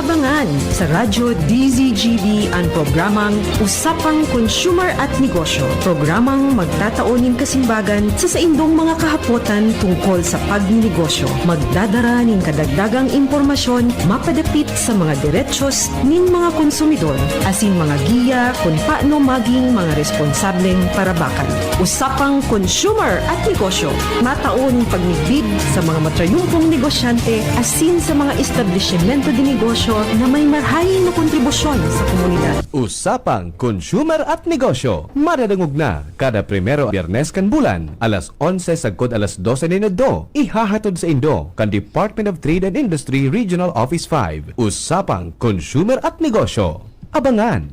Abangan sa Radyo DZGB ang programang Usapang Consumer at Negosyo. Programang magtataonin kasimbagan sa saindong mga kahapotan tungkol sa pagninegosyo. Magdadara nin kadagdagang impormasyon mapadapit sa mga diretsyon nin mga konsumidor asin mga giya kung paano maging mga responsableng parabakan. Usapang Consumer at Negosyo. Mataon pagnigbid sa mga matrayumpong negosyante asin sa mga establishmento di negosyo na may marhayin na kontribusyon sa komunidad. Usapang Consumer at Negosyo. Maradangog na kada primero Biyernes kan bulan, alas 11 sagkod alas 12 ninodo. Ihahatod sa Indo kan Department of Trade and Industry Regional Office 5. Usapang Consumer at Negosyo. Abangan!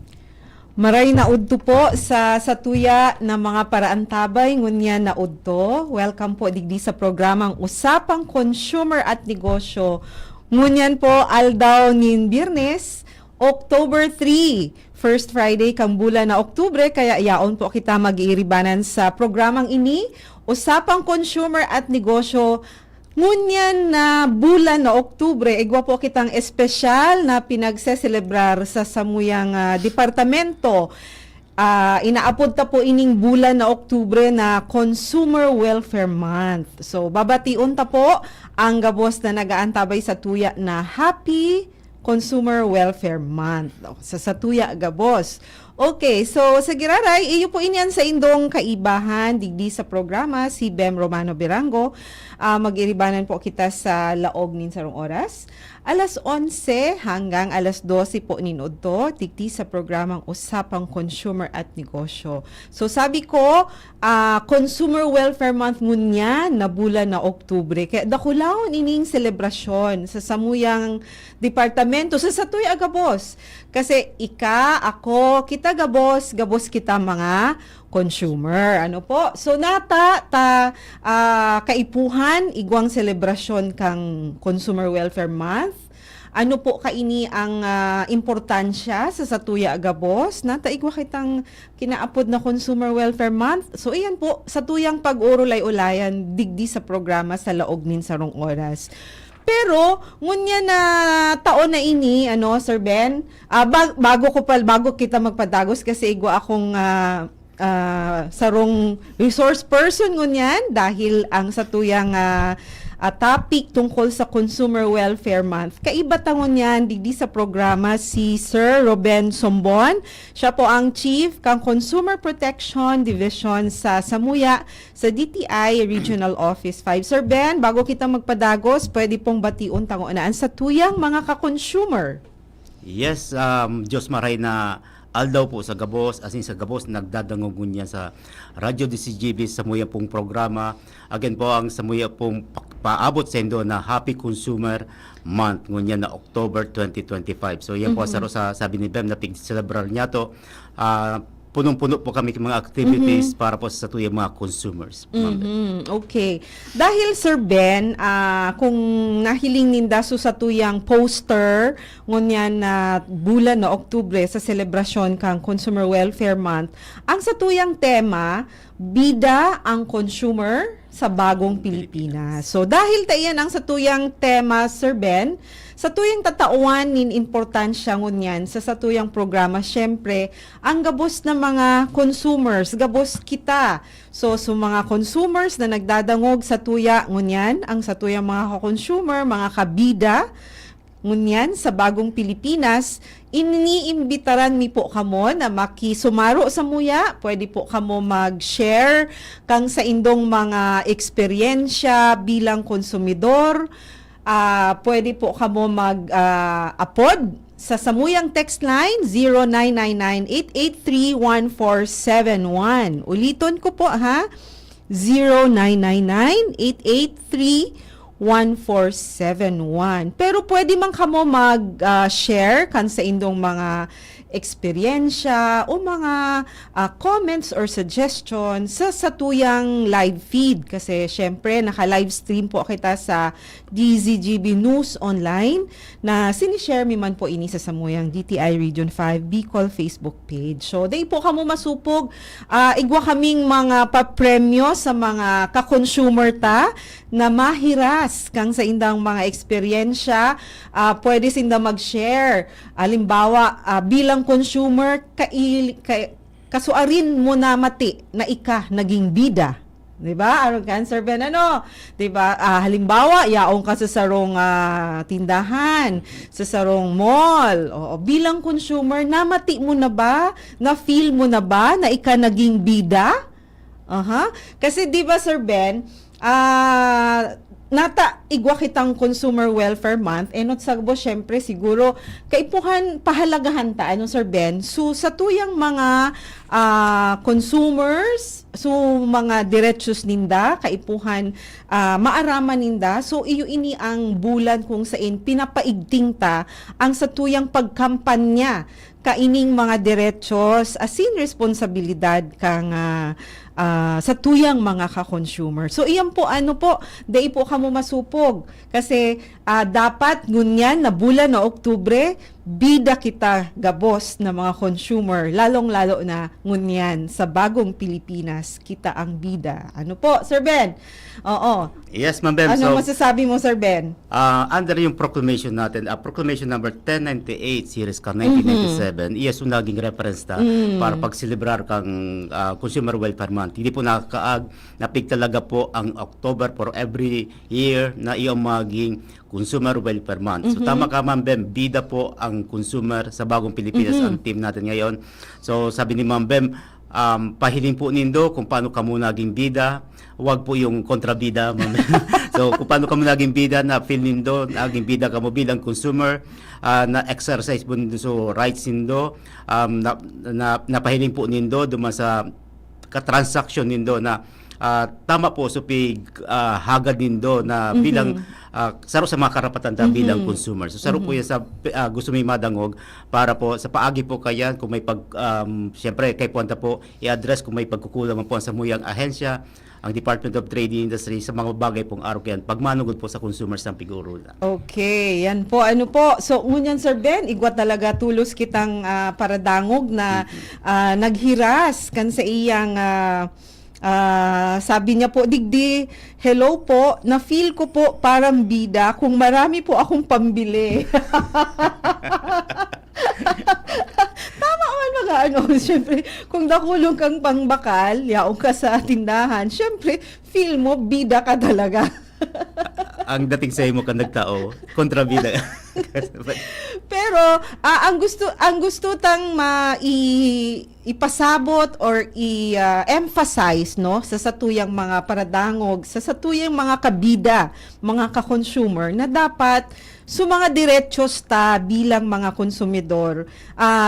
Maray na udto po sa tuya na mga paraantabay ngunya na udto. Welcome po digdi sa programang Usapang Consumer at Negosyo. Ngunyan po aldaw nin Biyernes, October 3, first Friday kang bulan na Oktubre, kaya yaon po kita mag-iiribanan sa programang ini, Usapang Consumer at Negosyo. Ngunyan na bulan na Oktubre, igwa po kitang espesyal na pinagseselebrar sa samuyang departamento. Inaapod ta po ining bulan na Oktubre na Consumer Welfare Month. So, babation ta po ang gabos na nagaantabay sa tuya na Happy Consumer Welfare Month. Sa tuya gabos. Okay, so sa giraray, iyo po inyan sa indong kaibahan digdi sa programa si Bem Romano Birango. Mag-iribanan po kita sa laog nin sarong oras. Alas 11 hanggang alas 12 po ninudto, digdi sa programang Usapang Consumer at Negosyo. So sabi ko, Consumer Welfare Month ngunya na bulan na Oktubre. Kaya dakulaon ining selebrasyon sa samuyang departamento, sa satuy agabos. Kasi ako, kita gabos kita mga consumer. Ano po? So kaipuhan igwang selebrasyon kang Consumer Welfare Month. Ano po kaini ang importansya sa satuya agabos? Igwa kitang kinaapod na Consumer Welfare Month. So iyan po, satuyang pag-urulay-ulayan digdi sa programa sa laog nin sarong oras. Pero ngunya na taon na ini, Sir Ben, bago kita magpadagos kasi igwa akong sarong resource person ngunyan dahil ang satuyang topic tungkol sa Consumer Welfare Month. Kaiba tangon yan digdi sa programa si Sir Ruben Sombon. Siya po ang Chief kang Consumer Protection Division sa Samuya sa DTI Regional Office 5. Sir Ben, bago kita magpadagos, pwede pong batiun tangonaan sa tuyang mga ka-consumer. Yes, Diyos maray na aldaw po sa Gabos, asin sa Gabos nagdadangogun niya sa Radyo DCGB sa muya pong programa. Again po ang sa muya pong paabot sa Indo na Happy Consumer Month ngunya na October 2025. So yan po sa sabi ni Bem na pig-celebrar niya to. Punong-puno po kami mga activities para po sa tuyang mga consumers. Okay. Dahil Sir Ben, kung nahiling ninda sa tuyang poster ngunyan na bulan na Oktubre sa selebrasyon kang Consumer Welfare Month, ang sa tuyang tema, bida ang consumer sa bagong Pilipinas. So dahil tayan ang sa tuyang tema, Sir Ben, sa tuyang tatauan nin importansya ngunyan sa satuyang programa, syempre, ang gabos na mga consumers, gabos kita. So mga consumers na nagdadangog sa tuya ngunyan, ang sa tuyang mga consumer, mga kabida, ngunyan sa bagong Pilipinas, iniimbitaran mi po kamo na makisumaro sa muya. Pwede po kamo mag-share kang sa indong mga eksperyensya bilang konsumidor. Pwede po kamo mag-apod sa samuyang text line 0999-883-1471. Uliton ko po ha, 0999-883-1471. Pero pwede man kamo mag-share kan sa indong mga eksperyensya o mga comments or suggestions sa satuyang live feed. Kasi syempre, naka-live stream po kita sa DZGB News Online na sinishare mi man po ini sa samuyang DTI Region 5 Bicol Facebook page. So, day po kamo masupog. Igwa kaming mga papremyo sa mga ka-consumer ta na mahiras kang sa indang mga eksperyensya. Pwede sinda mag-share. Halimbawa, bilang consumer, kasuarin mo na mati na naging bida. 'Di ba? Aron cancer ben 'di ba? Halimbawa, yaong ka sa sarong tindahan, sa sarong mall. O bilang consumer, namati mo na ba? Na feel mo na ba na naging bida? Kasi 'di ba Sir Ben, nata igwa kitang Consumer Welfare Month not sagbo syempre siguro kaipuhan pahalagahan ta Sir Ben, so sa tuyang mga consumers, so mga diretsos ninda kaipuhan maaraman ninda, so iyo ini ang bulan kung saan pinapaigting ta ang sa tuyang pagkampanya kaining mga diretsos asin responsibilidad kang sa tuyang mga ka-consumer. So iyan po day po kamo masupog kasi dapat ngunyan na bulan na Oktubre bida kita gabos na mga consumer, lalong-lalo na ngunyan sa bagong Pilipinas kita ang bida. Ano po, Sir Ben? Oo. Yes, Ma'am Bem. Ano masasabi mo, Sir Ben? Under yung proclamation natin, Proclamation number 1098 series ka 1997, yes, yung naging reference ta para pag-celebrar kang Consumer Welfare Month. Hindi po nakakaag, napig talaga po ang October for every year na iyong maging Consumer Welfare Month. So tama ka, Ma'am Bem, bida po ang consumer sa bagong Pilipinas ang team natin ngayon. So sabi ni Ma'am Bem, pahiling po nindo kung paano ka muna naging bida, wag po yung kontrabida, Ma'am Bem. So kung paano ka muna naging bida, na feel nindo, naging bida ka mo bilang consumer, na exercise po nindo so rights nindo, napahiling po nindo duman sa ka-transaction nindo na tama po so hagad nindo na bilang saro sa mga karapatan bilang consumer. So saro po yan sa gusto may madangog para po sa paagi po kayan kung may siyempre kay puwanta po i-address kung may pagkukulang po sa muyang ahensya, ang Department of Trade and Industry sa mga bagay pong araw kayan pagmanugod po sa consumers ng piguro. Okay, yan po. So ngunyan Sir Ben, igwa talaga tulos kitang paradangog na naghiras kan sa iyang sabi niya po, digdi, hello po, na-feel ko po parang bida kung marami po akong pambili. Tama man syempre, kung nakulong kang pangbakal, yaong ka sa tindahan, syempre, feel mo, bida ka talaga. Ang dating sa imo kan nagtao, kontrabida. Pero ang gusto tang ipasabot or i-emphasize sa satuyang mga paradangog, sa satuyang mga kabida, mga ka-consumer na dapat mga diretsos ta bilang mga konsumidor,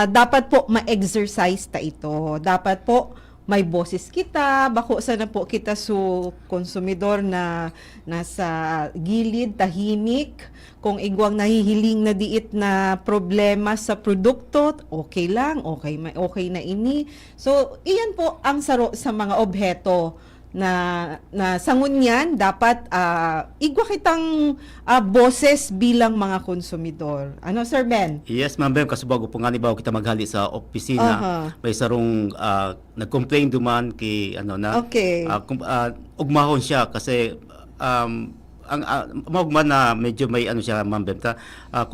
dapat po ma-exercise ta ito. Dapat po may boses kita, bako sana po kita konsumidor na nasa gilid, tahimik, kung igwang nahihiling na diit na problema sa produkto, okay lang, okay na ini. So, iyan po ang saro sa mga obheto na sangunyan dapat igwa kitang boses bilang mga konsumidor. Ano, Sir Ben? Yes, Ma'am Bem, kasubago po nga ni bago kita maghali sa opisina, may sarong nag-complain duman kay Okay. ugmahon siya kasi ang maugman na medyo may siya, Ma'am Bem,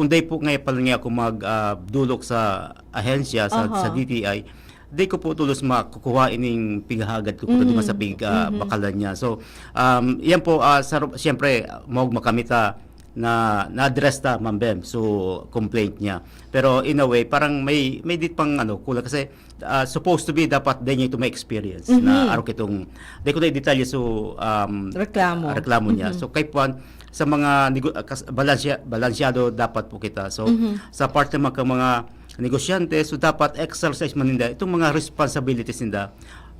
kung day po ngayon pala niya kung magdulok sa ahensya sa DTI, di ko po tulos makukuha ining pigahagad ko po sa bakalan niya. So, yan po, siyempre, maugma kami na-address ta, Ma'am Bem, so complaint niya. Pero in a way, parang may dit pang kulang kasi supposed to be dapat din niya ito may experience na araw kitong, di ko na i-detalye reklamo niya. So, kay Puan, sa mga balansyado dapat po kita. So, sa part naman ka mga negosyante, so dapat exercise man ninda itong mga responsibilities ninda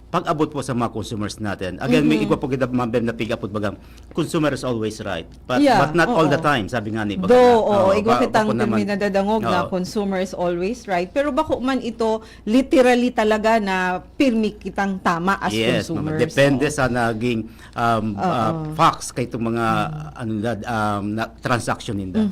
pag-abot po sa mga consumers natin. Again, may iba po kita ma'am na pick up po bagang consumer is always right. But, Yeah, but not all oo. the time, sabi nga ni Do, Baga. igwa kitang bako naman. terminadadangog na Oo. consumer is always right. Pero bako man ito literally talaga na pirmi kitang tama as Yes, consumers. ma'am. Depende Oo. sa naging facts kay itong mga transaction ninda.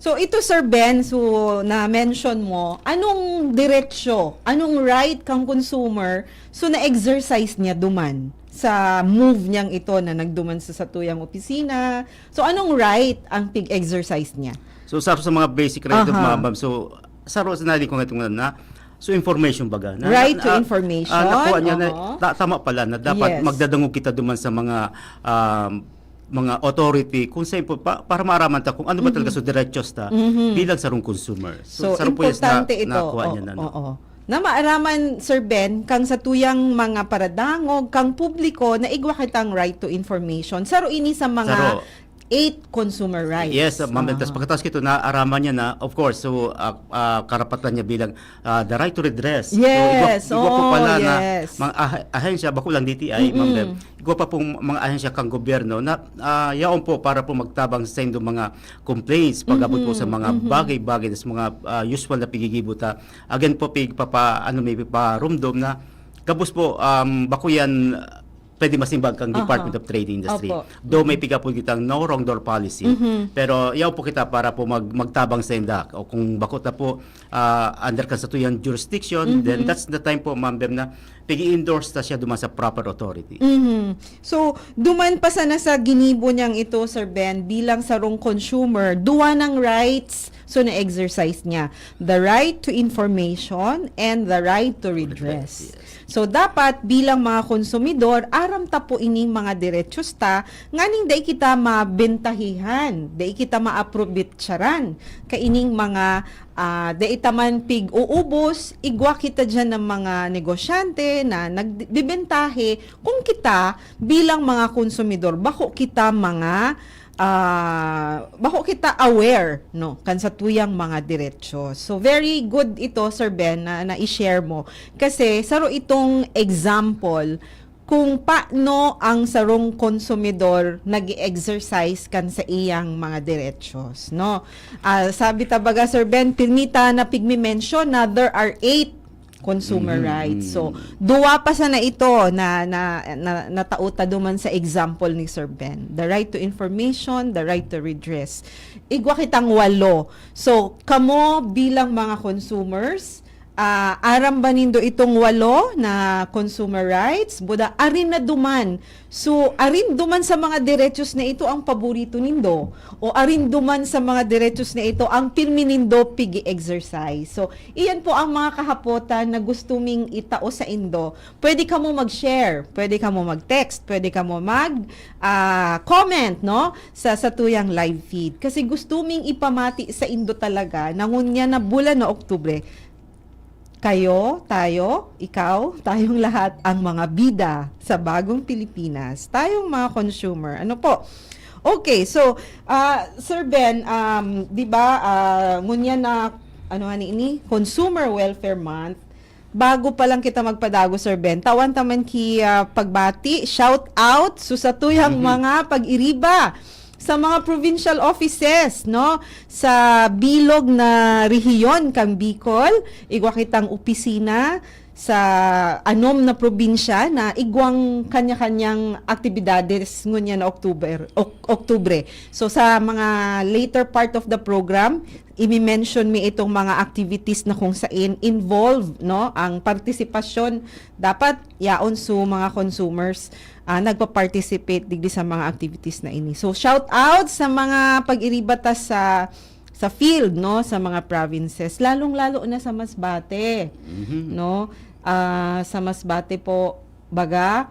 So ito Sir Ben, so na-mention mo, anong diretsyo, anong right kang consumer so na-exercise niya duman sa move niyang ito na nagduman sa satuyang opisina. So anong right ang pig-exercise niya? So sa mga basic right of Aha. ma'am, so saro sa nali ko nga na so information baga na Right to information, nakuha niya na oo. tama pala na dapat Yes. magdadangog kita duman sa mga authority kung sa para maaraman ta kung ano ba talaga so diretsos ta bilang sarong consumer. So, sarong po yes na importante ito. nakuha niya na. Oo. Na maaraman, Sir Ben, kang sa tuyang mga paradangog, kang publiko, na igwa kitang right to information. Saro ini sa mga Saro. 8 consumer rights. Yes, ma'am. Ah. Tapos pagkatapos kito na araman niya na, of course, so karapatan niya bilang the right to redress. Yes, So, igwa po pala na yes. mga ahensya, bako lang DTI, ma'am Beb, igwa pa pong mga ahensya kang gobyerno na yaon po para po magtabang sa inyong mga complaints pag-abot po sa mga bagay-bagay sa mga usual na pigigibuta. Again po, may rumdom na kabus po, bako yan pwede masimbag kang Department of Trade and Industry. Opo. Though may pick up po kitang no wrong door policy, pero yaw po kita para po magtabang sa indak. O kung bakot na po under ka sa tuyang jurisdiction, then that's the time po, ma'am Bem, na pigi-endorse na siya duman sa proper authority. So, duman pa sana sa ginibo niyang ito, Sir Ben, bilang sarong consumer, duwa ng rights so na-exercise niya. The right to information and the right to redress. So, dapat bilang mga konsumidor, aram ta po ining mga diretsos ta, nganing day kita mabentahihan, day kita ma-approbit charan, kaining mga day itaman pig uubos, igwa kita dyan ng mga negosyante na nagbibentahe, kung kita bilang mga konsumidor, bako kita aware no kan sa tuyang mga diretsyo. So very good ito, Sir Ben, na i-share mo kasi saro itong example kung paano ang sarong konsumidor nag-exercise kan sa iyang mga diretsos, no. Sabi tabaga, Sir Ben, pinita na pigmi-mention na there are 8 consumer rights. So, duwa pa sana ito na natauta duman sa example ni Sir Ben. The right to information, the right to redress. Igwa kitang 8. So, kamo bilang mga consumers, aram ba nindo itong 8 na consumer rights? Buda, arin na duman. So, arin duman sa mga diretsos na ito ang paborito nindo. O arin duman sa mga diretsos na ito ang pirmi nindo pigi-exercise. So, iyan po ang mga kahapotan na gusto ming itao sa indo. Pwede ka mo mag-share, pwede ka mo mag-text, pwede ka mo mag-comment, no? Sa tuyang live feed. Kasi gusto ming ipamati sa indo talaga na ngunya na bulan na Oktubre, kayo, tayo, ikaw, tayong lahat ang mga bida sa bagong Pilipinas. Tayong mga consumer. Ano po? Okay, so, Sir Ben, di ba, ngunya na, ini, Consumer Welfare Month, bago pa lang kita magpadago, Sir Ben, tawan taman ki pagbati, shout out, susatuyang mga pag-iriba sa mga provincial offices, no? Sa bilog na rehiyon kang Bicol, igwa kitang opisina sa anom na probinsya na igwang kanya-kanyang aktibidades ngunya na Oktubre. So sa mga later part of the program, imi-mention mi itong mga activities na kung saan involved, no, ang partisipasyon dapat yaon su mga consumers nagpa-participate digdi sa mga activities na ini. So shout out sa mga pag-iribata sa field, no, sa mga provinces, lalong-lalo na sa Masbate, no? Sa Masbate po baga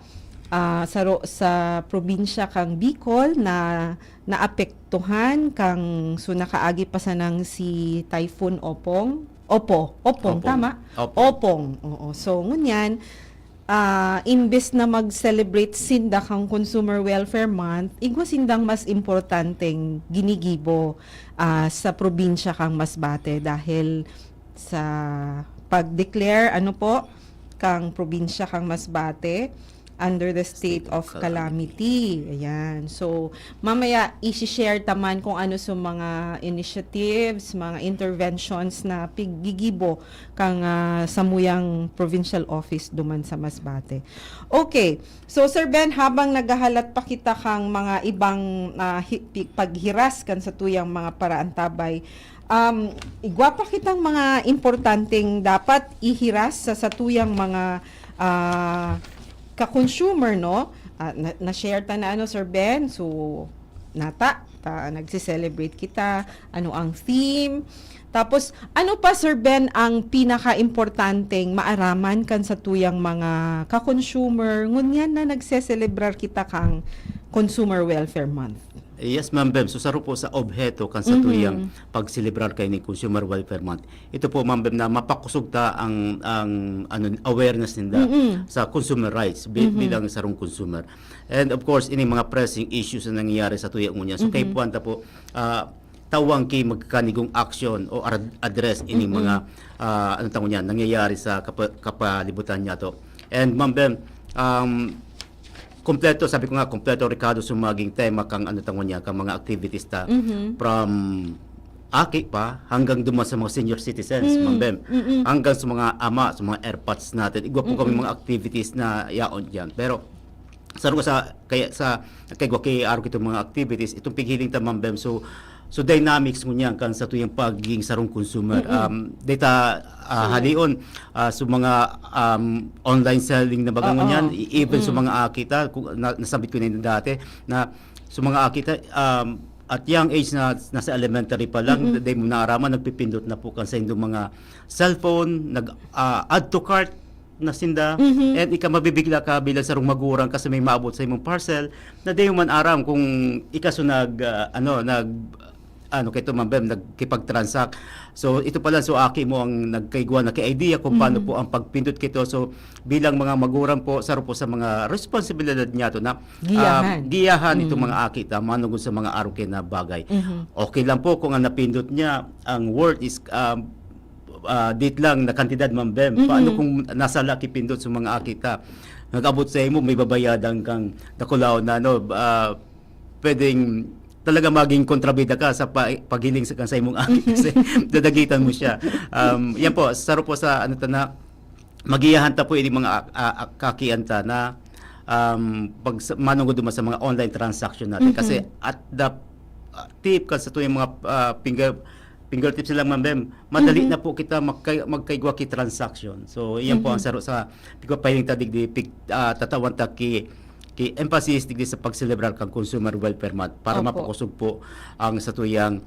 sa probinsya kang Bicol na naapektuhan kang nakaagi pa sanang si Typhoon Opong. Opong, tama? Opong. Oo. So ngunyan, imbes na mag-celebrate sinda kang Consumer Welfare Month, igwa sindang mas importanteng ginigibo sa probinsya kang Masbate dahil sa pag-declare, kang probinsya kang Masbate under the state of calamity. Ayan. So, mamaya i-share taman kung ano sa mga initiatives, mga interventions na pigigibo kang samuyang provincial office duman sa Masbate. Okay. So, Sir Ben, habang naghahalat pa kita kang mga ibang paghiras kan sa tuyang mga paraantabay, igwa pa kitang mga importanteng dapat ihiras sa tuyang mga ka-consumer, no? Na-share ta na Sir Ben. So, nagsi-celebrate kita. Ano ang theme? Tapos, ano pa, Sir Ben, ang pinaka-importanteng maaraman kan sa tuyang mga ka-consumer ngunyan na nagse-celebrar kita kang Consumer Welfare Month? Yes, Ma'am Bem. So, saro po sa obheto kan sa tuyang pagselebrar kay ni Consumer Welfare Month. Ito po, Ma'am Bem, na mapakusog ta ang awareness ninda sa consumer rights bilang sarong consumer. And of course, ini mga pressing issues na nangyayari sa tuyang unya. So, kay puwanta po, tawang kay magkanigong action o address ini mga nangyayari sa kapalibutan niya to. And Ma'am Bem, kompleto, sabi ko nga, kompleto Ricardo sumaging tema kang niya, kang mga activities ta from aki pa hanggang duman sa mga senior citizens, Ma'am Bem, hanggang sa mga ama, sa mga airpods natin. Igwa po kami mga activities na yaon diyan. Pero saro ko kay araw kitong mga activities, itong pighiling ta, Ma'am Bem. So dynamics mo niyan kan sa tuyang pagiging sarong consumer. Data halion sa mga online selling na bagang niyan, even sa mga akita, kung nasabit ko na yun dati, na sa mga akita, at young age na nasa elementary pa lang, day mo naaraman, nagpipindot na po kan sa indong mga cellphone, add to cart na sinda, and ika mabibigla ka bilang sarong magurang kasi may maabot sa imong parcel, na day man aram kung ikaso kito, Ma'am Bem, nagkipag-transact. So ito pala, so aki mo ang nagkaigwa na idea kung paano po ang pagpindot kito. So bilang mga magurang po, saro po sa mga responsibilidad niya to na giyahan itong mga aki manungod sa mga aruke na bagay. Okay lang po kung ang napindot niya, ang worth is date lang na kantidad, Ma'am Bem. Paano kung nasa laki pindot sa mga akita? Nag-abot sa imo, may babayadan kang nakulaw na pwedeng talaga maging kontrabida ka sa paghiling sa imong aki kasi dadagitan mo siya. Yan po, saro po sa magiyahan ta po ini mga kakianta na pag manungod duman sa mga online transaction natin kasi at the tip ka sa tuyong mga fingertips lang, Ma'am Bem, madali na po kita magkaigwa ki transaction. So yan po ang saro sa pigpahiling ta digdi tatawan ta ki emphasis digdi sa pagselebrar kang Consumer Welfare Month para mapakusog po ang satuyang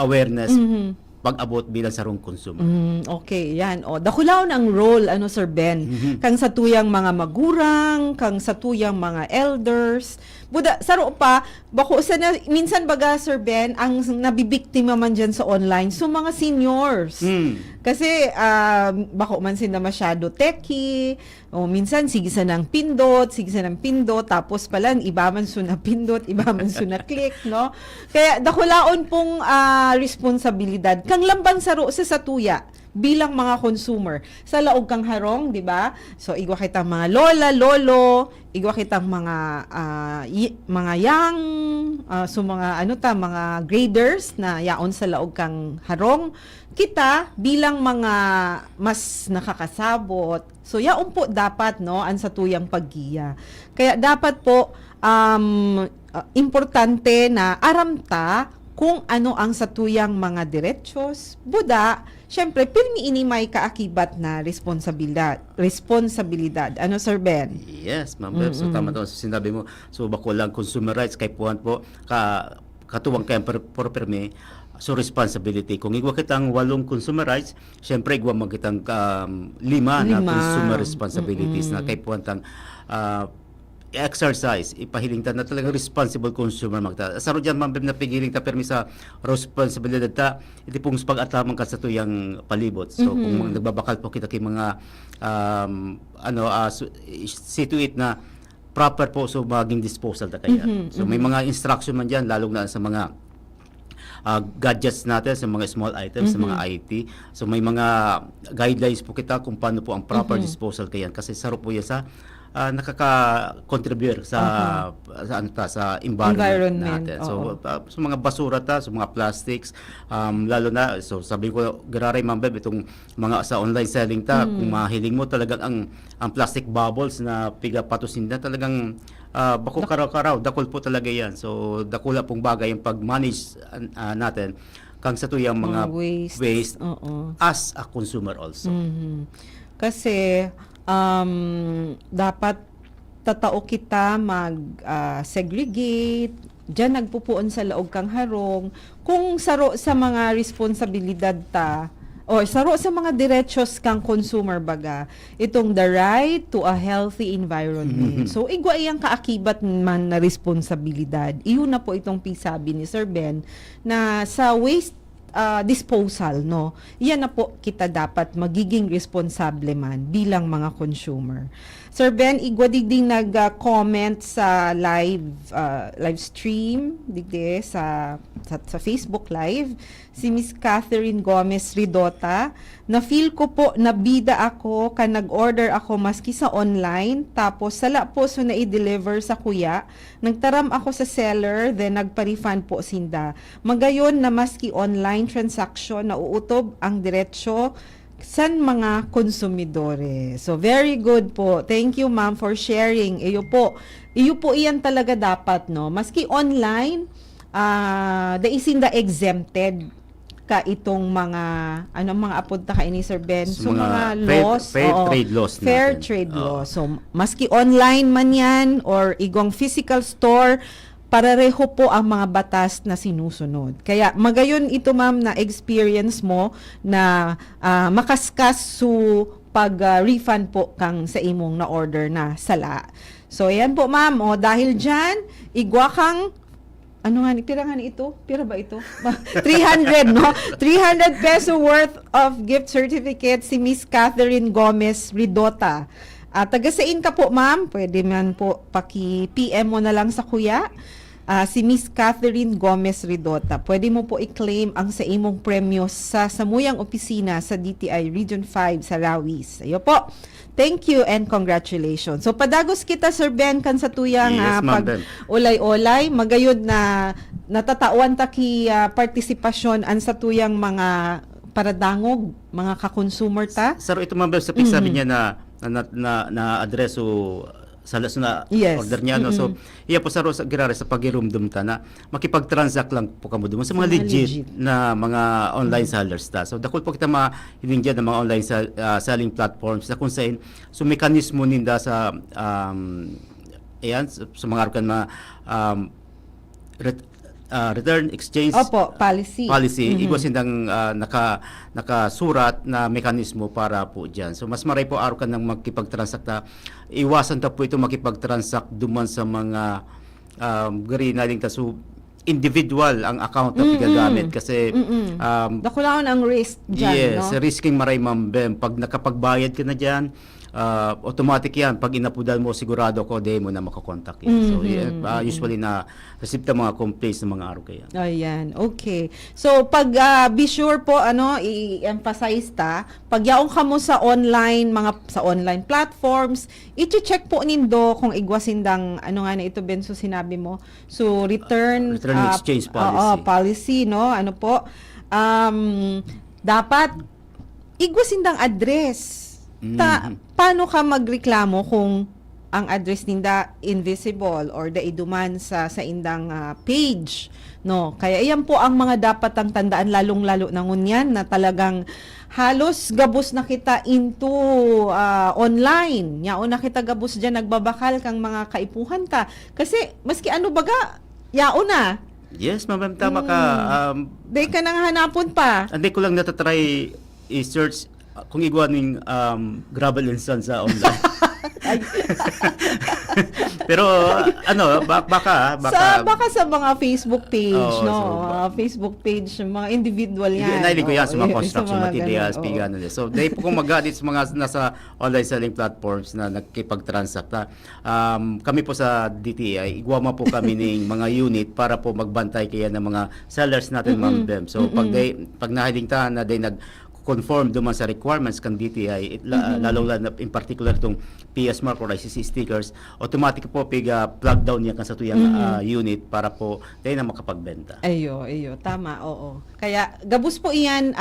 awareness pag-abot bilang sarong consumer. Okay, yan. Dakulaon ang role, Sir Ben, kang satuyang mga magurang, kang satuyang mga elders. Buda, saro pa, bako minsan baga, Sir Ben, ang nabibiktima man dyan sa online, so mga seniors. Kasi, bako man sila masyado techy, o minsan sigisa ng pindot, tapos pala, iba man so na pindot, iba man so na click, no? Kaya, dakulaon pong responsibilidad kang lambang saro sa satuya bilang mga consumer sa laog kang harong, di ba? So igwa kitang mga lola, lolo, igwa kitang mga young, so mga mga graders na yaon sa laog kang harong, kita bilang mga mas nakakasabot. So yaon po dapat ang satuyang paggiya. Kaya dapat po importante na aramta kung ano ang satuyang mga diretsos, buda, syempre, pirmi ini may kaakibat na responsibilidad. Sir Ben? Yes, Ma'am Bem. So tama to sinabi mo. So bako lang consumer rights kay puwan po katuwang kay perme so responsibility. Kung igwa kitang 8 consumer rights, syempre igwa mo kitang 5 na consumer responsibilities na kay puwan tang exercise, ipahiling ta na talagang responsible consumer magta. Saro diyan, Ma'am Bem, na pigiling ta permi sa responsibilidad ta, iti pong pag-atamang ka sa tuyang palibot. So kung nagbabakal po kita kay mga situate na proper po so maging disposal ta kaya. So may mga instruction man diyan lalong na sa mga gadgets natin, sa mga small items, sa mga IT. So may mga guidelines po kita kung paano po ang proper disposal kayan kasi saro po yan sa nakaka-contribute sa environment natin. So sa mga basura sa mga plastics, lalo na so sabi ko gararay Ma'am Bev, itong mga sa online selling kung mahiling mo talagang ang plastic bubbles na piga patusin na talagang bako karaw-karaw, dakol po talaga yan. So dakula pong bagay yung pag-manage natin kang sa tuyang mga waste as a consumer also. Kasi dapat tatao kita mag-segregate, diyan nagpupuon sa laog kang harong. Kung saro sa mga responsibilidad ta, o saro sa mga diretsos kang consumer baga, itong the right to a healthy environment. So, igwa iyang kaakibat man na responsibilidad. Iyon na po itong pisabi ni Sir Ben na sa waste disposal, no? Yan na po kita dapat magiging responsable man bilang mga consumer. Sir Ben, igwadigding nag-comment sa live stream digdi sa Facebook Live si Miss Catherine Gomez Ridota na feel ko po na bida ako kan nag-order ako maski sa online tapos sala po so na i-deliver sa kuya nagtaram ako sa seller then nagpa-refund po sinda magayon na maski online transaction na uutob ang diretsyo san mga konsumidore. So very good po. Thank you ma'am for sharing. Iyo po iyan talaga dapat no. Maski online the isinda exempted ka itong mga mga apod ta kay ni Sir Ben. So mga laws, fair trade laws fair natin. trade laws. So maski online man yan or igong physical store parareho po ang mga batas na sinusunod. Kaya magayon ito ma'am na experience mo na makaskas su pag-refund po kang sa imong na order na sala. So ayan po ma'am, dahil dyan, igwa kang pira nga ito? Pira ba ito? 300, no? 300 peso worth of gift certificate si Miss Catherine Gomez Ridota. Taga-sain ka po, ma'am. Pwede man po paki-PM mo na lang sa kuya. Si Miss Catherine Gomez Ridota. Pwede mo po i-claim ang sa imong premyo sa samuyang opisina sa DTI Region 5 sa Rawis. Ayo po. Thank you and congratulations. So padagos kita Sir Ben kan sa tuyang Yes, pag ma'am, Ben. ulay-ulay magayod na natatawan ta ki partisipasyon an sa tuyang mga paradangog mga ka-consumer ta. Sir, ito Ma'am Bev, sa sabi niya na address sa Yes. order niya no. So iya po sa girare sa pagirumdum ta na makipag-transact lang po kamo dum sa mga legit na mga online sellers ta. So dakol po kita mahiling diyan ng mga online selling platforms sa kung saan so mekanismo ninda sa sa mga arkan return exchange policy. Igwa sindang nakasurat na mekanismo para po dyan. So mas maray po araw ka nang makipag-transact na iwasan ta po ito makipag-transact duman sa mga gari na ta so individual ang account na pigagamit kasi Dakulaon ang risk dyan, yes, no? risking maray Ma'am Bem. Pag nakapagbayad ka na dyan, automatic yan. Pag inapudan mo, sigurado ko, di mo na makakontak yan. So, usually na receive mga complaints ng mga araw kaya. Ayan, okay. So, pag be sure po, i-emphasize ta, pag yaong ka mo sa online, sa online platforms, i-check po nindo kung igwasindang, na ito, Benso, sinabi mo. So, return exchange policy. Policy, no? Dapat, igwasindang address. Paano ka magreklamo kung ang address ninda invisible or daiduman sa indang page, no? Kaya iyan po ang mga dapat ang tandaan lalong-lalo na ngunyan na talagang halos gabos na kita into online. Yaon na kita gabos diyan nagbabakal kang mga kaipuhan ta. Kasi maski baga yaon na. Yes, Ma'am, tama ka. Day ka nang hanapon pa. Hindi ko lang natatry i-search kung igwaning gravel instance sa online. Pero ano, baka Baka sa mga Facebook page, Oo, no? so, Facebook page, mga individual yan. Nailig ko yan sa mga Oo, construction mga materials, ganun, oo. pigano nila. So, dahil po kung mag-audit sa mga nasa online selling platforms na nagkipag-transact na, kami po sa DTI, igwama po kami ng mga unit para po magbantay kaya ng mga sellers natin, Ma'am Bem. So, pag nahiling na day conform duman sa requirements kan DTI, lalo in particular itong PS mark or ICC stickers, automatic po plug down niya kan sa tuyang unit para po tayo na makapagbenta. Ayo, tama, oo. Kaya gabus po iyan,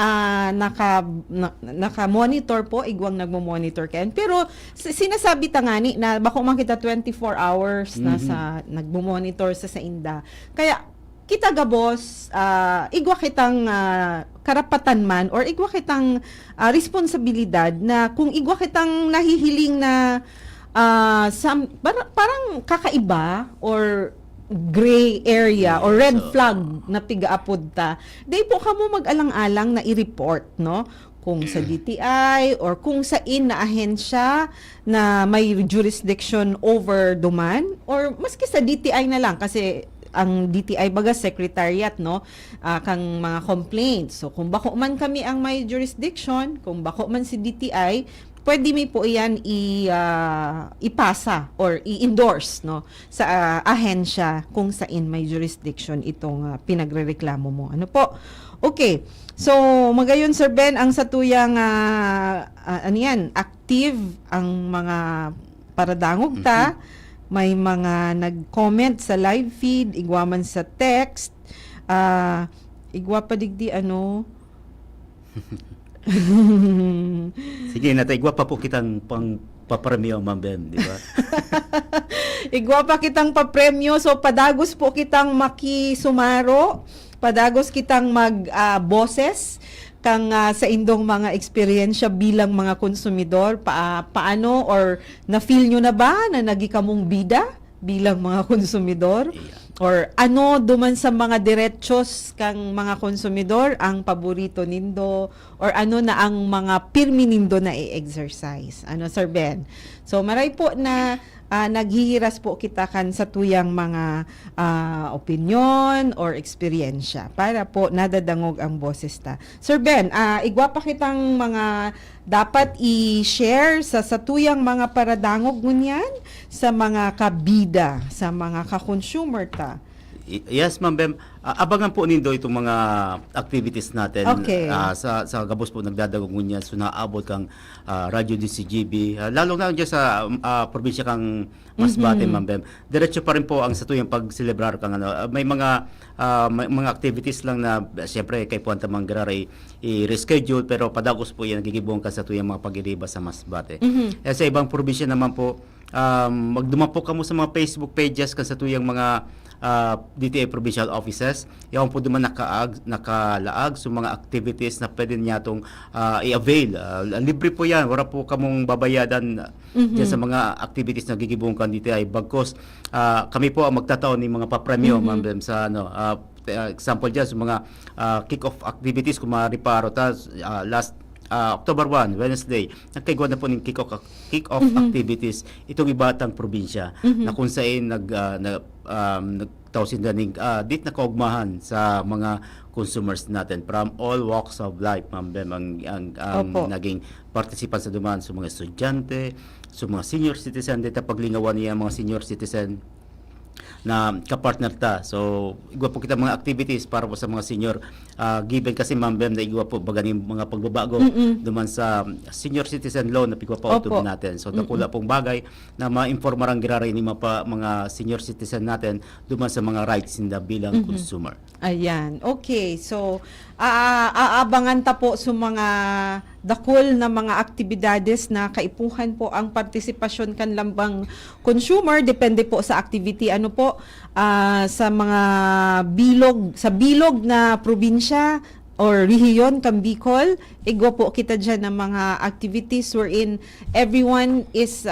naka-monitor po, igwang nagmo-monitor kayan. Pero sinasabi tangani na bako man kita 24 hours na sa nagmo-monitor sa inda. Kaya kita gabos, igwa kitang karapatan man or igwa kitang responsibilidad na kung igwa kitang nahihiling na parang kakaiba or gray area or red flag na pigaapod ta, di po kamo mag-alang-alang na i-report, no? Kung sa DTI or kung sa na ahensya na may jurisdiction over duman or maski sa DTI na lang kasi ang DTI baga secretariat, no, kang mga complaints. So kung bako man kami ang may jurisdiction, kung bako man si DTI, pwede mi po iyan ipasa or i-endorse, no, sa ahensya kung saan may jurisdiction itong pinagrereklamo mo. Ano po? Okay. So magayon Sir Ben, ang satuyang ano yan, active ang mga paradangog ta. May mga nag-comment sa live feed, igwa man sa text, igwa pa digdi ano. Sige, nataigwa pa po kitang papremyo, Ma'am Bem, di ba? Igwa pa kitang papremyo, so padagos po kitang makisumaro, padagos kitang mag-boses, kang sa indong mga eksperyensya bilang mga konsumidor, paano or na-feel nyo na ba na nagikamong bida bilang mga konsumidor? Or ano duman sa mga diretsos kang mga konsumidor ang paborito nindo or ano na ang mga pirmi nindo na i-exercise? Ano, Sir Ben? So maray po na naghihiras po kita kan sa tuyang mga opinion or eksperyensya para po nadadangog ang boses ta. Sir Ben, igwa pa kitang mga dapat i-share sa tuyang mga paradangog ngunyan sa mga kabida, sa mga ka-consumer ta. Yes, Ma'am Bem. Abangan po nindo itong mga activities natin. Okay. Sa gabos po nagdadagong niya. So naabot kang Radio DCGB. Lalo na dyan sa probinsya kang Masbate, Ma'am Bem. Diretso pa rin po ang sa tuyang pag-celebrar kang ano. May mga activities lang na siyempre kay Puanta Manggaray i-reschedule pero padagos po yan nagigibong ka sa tuyang mga pag-iriba sa Masbate. Sa ibang probinsya naman po, magduman po kamo sa mga Facebook pages kan sa tuyang mga DTI provincial offices. Yaon po duman nakalaag sa mga activities na pwede niya itong i-avail. Libre po yan. Wala po kamong babayadan dyan sa mga activities na gigibong kan DTI. Bagkos kami po ang magtataon ng mga papremyo, Ma'am Bem, sa ano, example dyan sa mga kick-off activities kung mariparo ta last October 1, Wednesday, nagkaigwa na po ng kick-off activities itong ibatang probinsya na kung saan nagtawsin na dit na kaugmahan sa mga consumers natin from all walks of life, Ma'am Bem, ang naging participant sa duman sa mga estudyante, sa mga senior citizen, dito paglingawan niya mga senior citizen na kapartner ta. So, igwa po kita mga activities para po sa mga senior. Given kasi, Ma'am Bem, na igwa po baganing mga pagbabago duman sa senior citizen loan na pigwa pa utod natin. So, nakula pong bagay na ma-informarang giraray ni mga senior citizen natin duman sa mga rights nila bilang consumer. Ayan. Okay. So, aabangan ta po sa mga dakol na mga aktibidades na kaipuhan po ang partisipasyon kan lambang consumer. Depende po sa activity. Ano po, sa mga bilog na probinsya or rehiyon kang Bicol, igwa po kita dyan ng mga activities wherein everyone is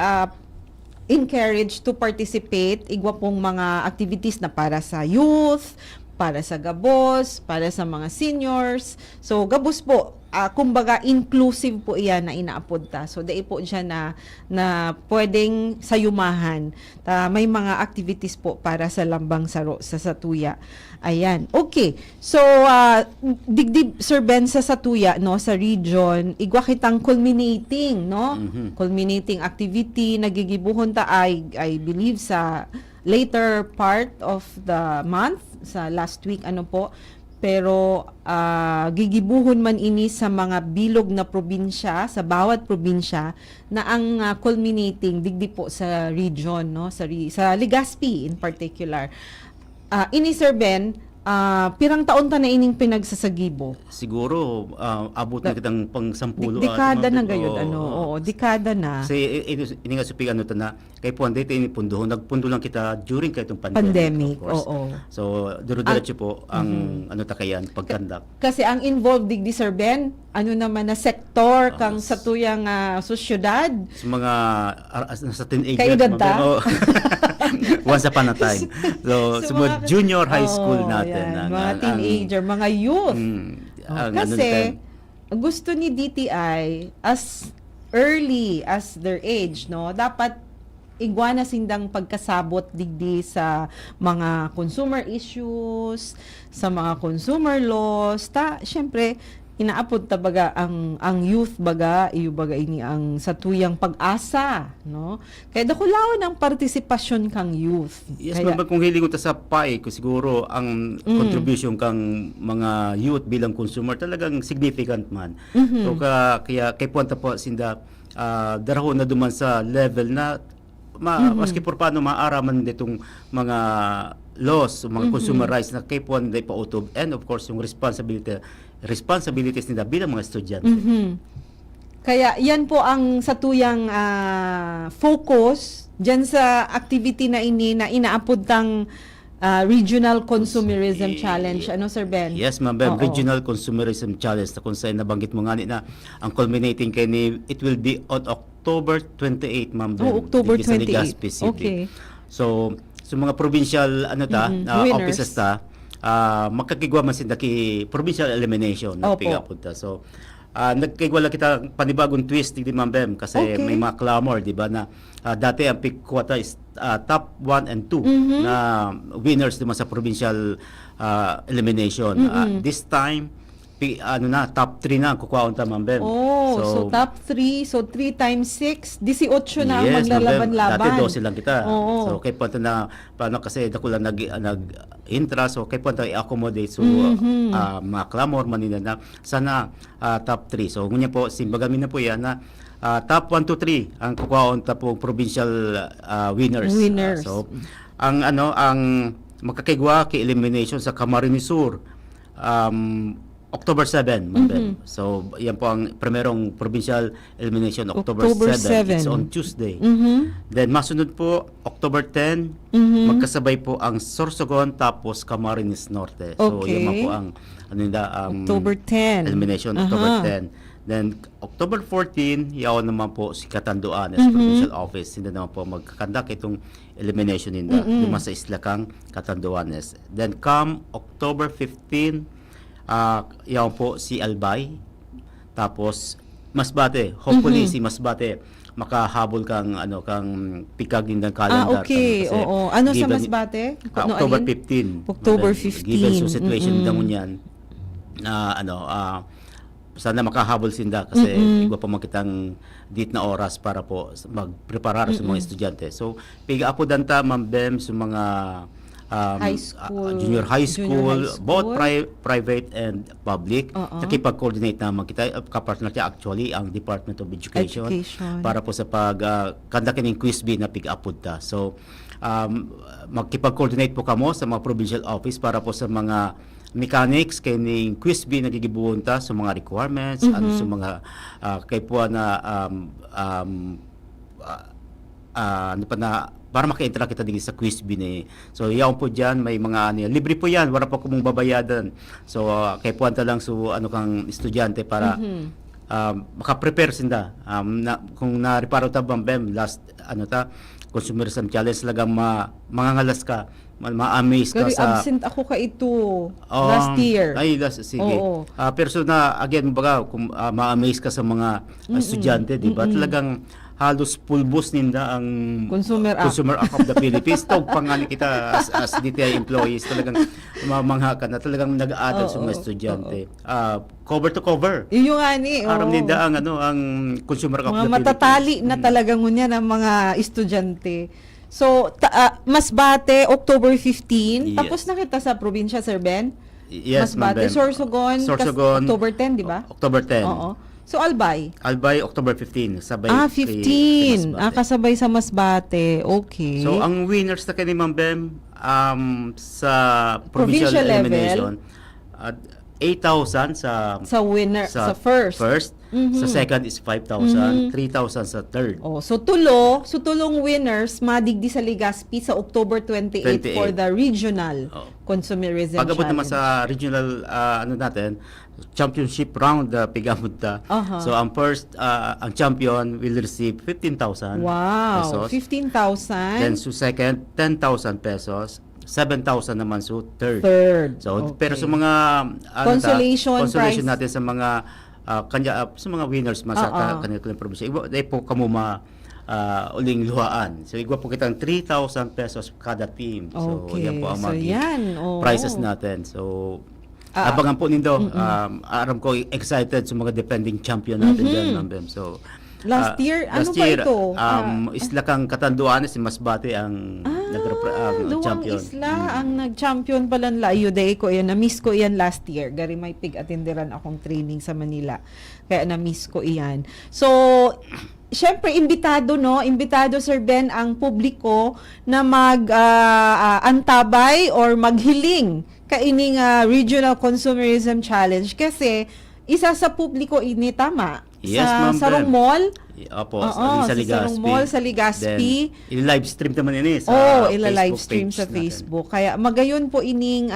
encouraged to participate. Igwa pong mga activities na para sa youth, para sa gabos, para sa mga seniors. So, gabos po, kumbaga inclusive po iyan na inaapod ta. So dai po diyan na pwedeng sayumahan. May mga activities po para sa lambang saro sa Satuya. Ayan. Okay. So digdib Sir Ben sa Satuya no sa region, igwa kitang culminating no? Culminating activity nagigibuhon ta I believe sa later part of the month sa last week ano po. Pero gigibuhon man ini sa mga bilog na probinsya, sa bawat probinsya na ang culminating digdi po sa region no, sa Legazpi in particular. Ini Sir Ben, pirang taon ta na ining pinagsasagibo? Siguro abot na kitang pang 10 Dekada na gayud oo, dekada na. Kasi ini nga supig ano ta na kay puan dito ini punduhon nagpundo lang kita during kay itong pandemic, of course. Oo. So duro-diretso po ang ano ta kayan pagkandak. Kasi ang involved digdi Sir Ben, ano naman na sektor kang sa tuyang sosyudad. Sa mga sa teenagers Kaedad ta? Once upon a time. So, sa mga junior high school natin. Yan, mga teenager, mga youth. Kasi, gusto ni DTI, as early as their age, no, dapat igwana sindang pagkasabot digdi sa mga consumer issues, sa mga consumer laws, syempre, inaapod ta baga ang youth baga iyo baga ini ang satuyang pag-asa no kaya dakulaw ang partisipasyon kang youth. Yes, kaya, kung hiling ko ta sa PAI ko siguro ang contribution kang mga youth bilang consumer talagang significant man. So kaya kay puwanta po sinda daraho na duman sa level na maski por paano maaraman ditong mga laws, mga consumer rights na kay puwan day pautob and of course yung responsibilities nila bilang mga estudyante. Kaya yan po ang satuyang focus dyan sa activity na ini na inaapod tang Regional Consumerism Challenge. Ano Sir Ben? Yes, ma'am. Regional Consumerism Challenge na kung saan nabanggit mo nga na ang culminating kay ni it will be on October 28, ma'am. October 28. Okay. So mga provincial offices ta makakigwa man sinda ki provincial elimination na pigapod ta. So nagkigwala kita panibagong twist di Ma'am Bem kasi may mga clamor di ba na dati ang pick quota is top 1 and 2 na winners di sa provincial elimination. This time top 3 na ang kukuhaon ta Ma'am Bem. So top 3, so 3 times 6, 18 na ang maglalaban-laban. Dati 12 lang kita. So kay punta na paano kasi dako lang nag-intra so kay punta i-accommodate so mga clamor manina na sana top 3. So ngunya po simbagamin na po yan na top 1 to 3 ang kukuhaon ta po provincial winners. So ang makakigwa kay elimination sa Camarines Sur October 7, So, yan po ang primerong provincial elimination, October 7. It's on Tuesday. Then, masunod po, October 10, magkasabay po ang Sorsogon, tapos Camarines Norte. So, yan po ang October 10. Elimination, October 10. Then, October 14, yaon naman po si Catanduanes Provincial Office. Hindi naman po magkakandak itong elimination nila. Lima sa Islakang, Catanduanes. Then, come October 15, yaw po si Albay tapos Masbate hopefully si Masbate makahabol kang pikag din ng calendar ano sa Masbate October 15 given so situation nila ngunyan sana makahabol sinda kasi igwa pa makitang date na oras para po magpreparar sa mga estudyante so piga apo danta Ma'am Bem sa mga high school, junior high school, both private and public. Nakipag-coordinate naman kita, kapartner niya actually ang Department of Education. Para po sa kandakin ng quiz bee na pick-upod ta. So, magkipag-coordinate po kamo sa mga provincial office para po sa mga mechanics kay ning quiz bee nagigibuhon ta sa mga requirements, ano sa mga kay po na ano pa na para maka-interact kita din sa quiz bee so yaon po diyan may mga libre po yan wala pa ko mong babayadan so kay puanta lang so kang estudyante para maka-prepare sinda kung na-reparo ta Bam last consumerism challenge lagang mangangalas ka ma-amaze ka Gary, sa absent ako ka ito Um, last year. Ay, sige. Oo. Pero so na, again, baga, kung ma-amaze ka sa mga estudyante, di ba? Talagang halos pulbos ninda ang Consumer Act. Consumer Act of the Philippines. Tawag pa nga ni kita as DTI employees, talagang mamangha ka na, talagang nag-aaral sa mga estudyante. Cover to cover. Yun nga ni. Aram oo. ninda ang Consumer Act of Mga the matatali Philippines. na talaga ngunya ng mga estudyante. So, Masbate, October 15. Yes. Tapos na kita sa probinsya, Sir Ben? Yes, Ma'am Masbate, Bem. Sorsogon, Sorsogon, October 10, di ba? October 10. Oo. So, Albay? Albay, October 15. Sabay 15. Masbate. Kasabay sa Masbate. Okay. So, ang winners na kay Ma'am Bem, sa Provincial provincial level, elimination, 8,000 sa winner, sa first. Sa second is 5,000, 3,000 sa third. Oh, so tulong winners madigdi sa Legazpi sa October 28 for 28. the regional Oh. consumerism Pag-abot naman challenge. sa regional natin, championship round pig-abot ta. Aha. So ang first ang champion will receive 15,000 Wow, pesos. 15,000. Then so second 10,000 pesos. 7,000 naman so third. Third. So pero Okay. sa mga Consolation prize. natin sa mga sa mga winners man sa kanilang probinsya. Iba dahil po kamo uling luhaan. So igwa po kitang 3,000 pesos kada team. So Okay. yan po ang So, mga yan. Oo. prizes natin. So abangan po nindo. Aram ko excited sa mga defending champion natin dyan, Ma'am Bem. So Last year, ano pa ito? Isla kang Katanduanes, si Masbate ang Duwang champion. Isla ang nag-champion pala nila. Ayuday ko yan. Na-miss ko yan last year. Gari may pig-atinderan akong training sa Manila. Kaya na-miss ko iyan. So, syempre, imbitado, no? Imbitado, Sir Ben, ang publiko na antabay or maghiling kaining regional consumerism challenge. Kasi, isa sa publiko ini tama. Yes, sa Ma'am Sarong Bem. Mall. Opo, Oo, sa sa Legazpi. Sarong Mall, sa Legazpi. Then, i-live stream naman ini sa ila-live Facebook stream page sa natin. Facebook. Kaya magayon po ining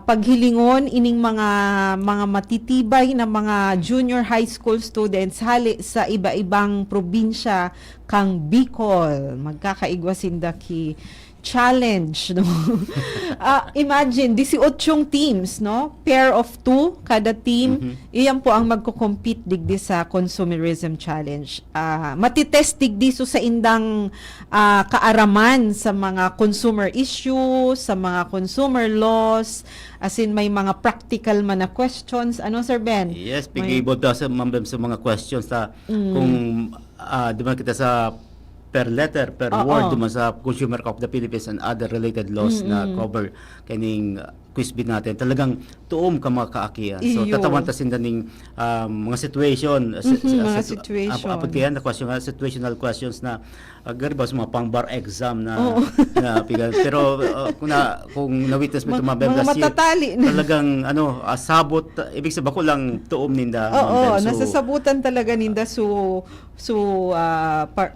paghilingon, ining mga matitibay na mga junior high school students hali sa iba-ibang probinsya kang Bicol. Magkakaigwasinda ki challenge, no? Imagine 18 teams, no? Pair of 2 kada team. Iyan po ang magko-compete digdi sa consumerism challenge. Matitest digdi so sa indang kaaraman sa mga consumer issues, sa mga consumer laws, as in may mga practical man na questions. Ano, Sir Ben? Yes, May- pigibot daw sa Ma'am Bem sa mga questions kung di ba kita sa per letter, per word duman sa Consumer Act of the Philippines and other related laws na cover kaning quiz bit natin. Talagang tuom ka mga kaakian. So Iyo. tatawan ta sinda ning mga situation mga situation. apod kaya na question situational questions na garba sa mga pang-bar exam na pigan. Pero kung na-witness mo ito Mga last year, matatali na. talagang sabot ibig sabihin ko lang tuom ninda. Ma'am Oo, Bem. So, nasasabutan talaga ninda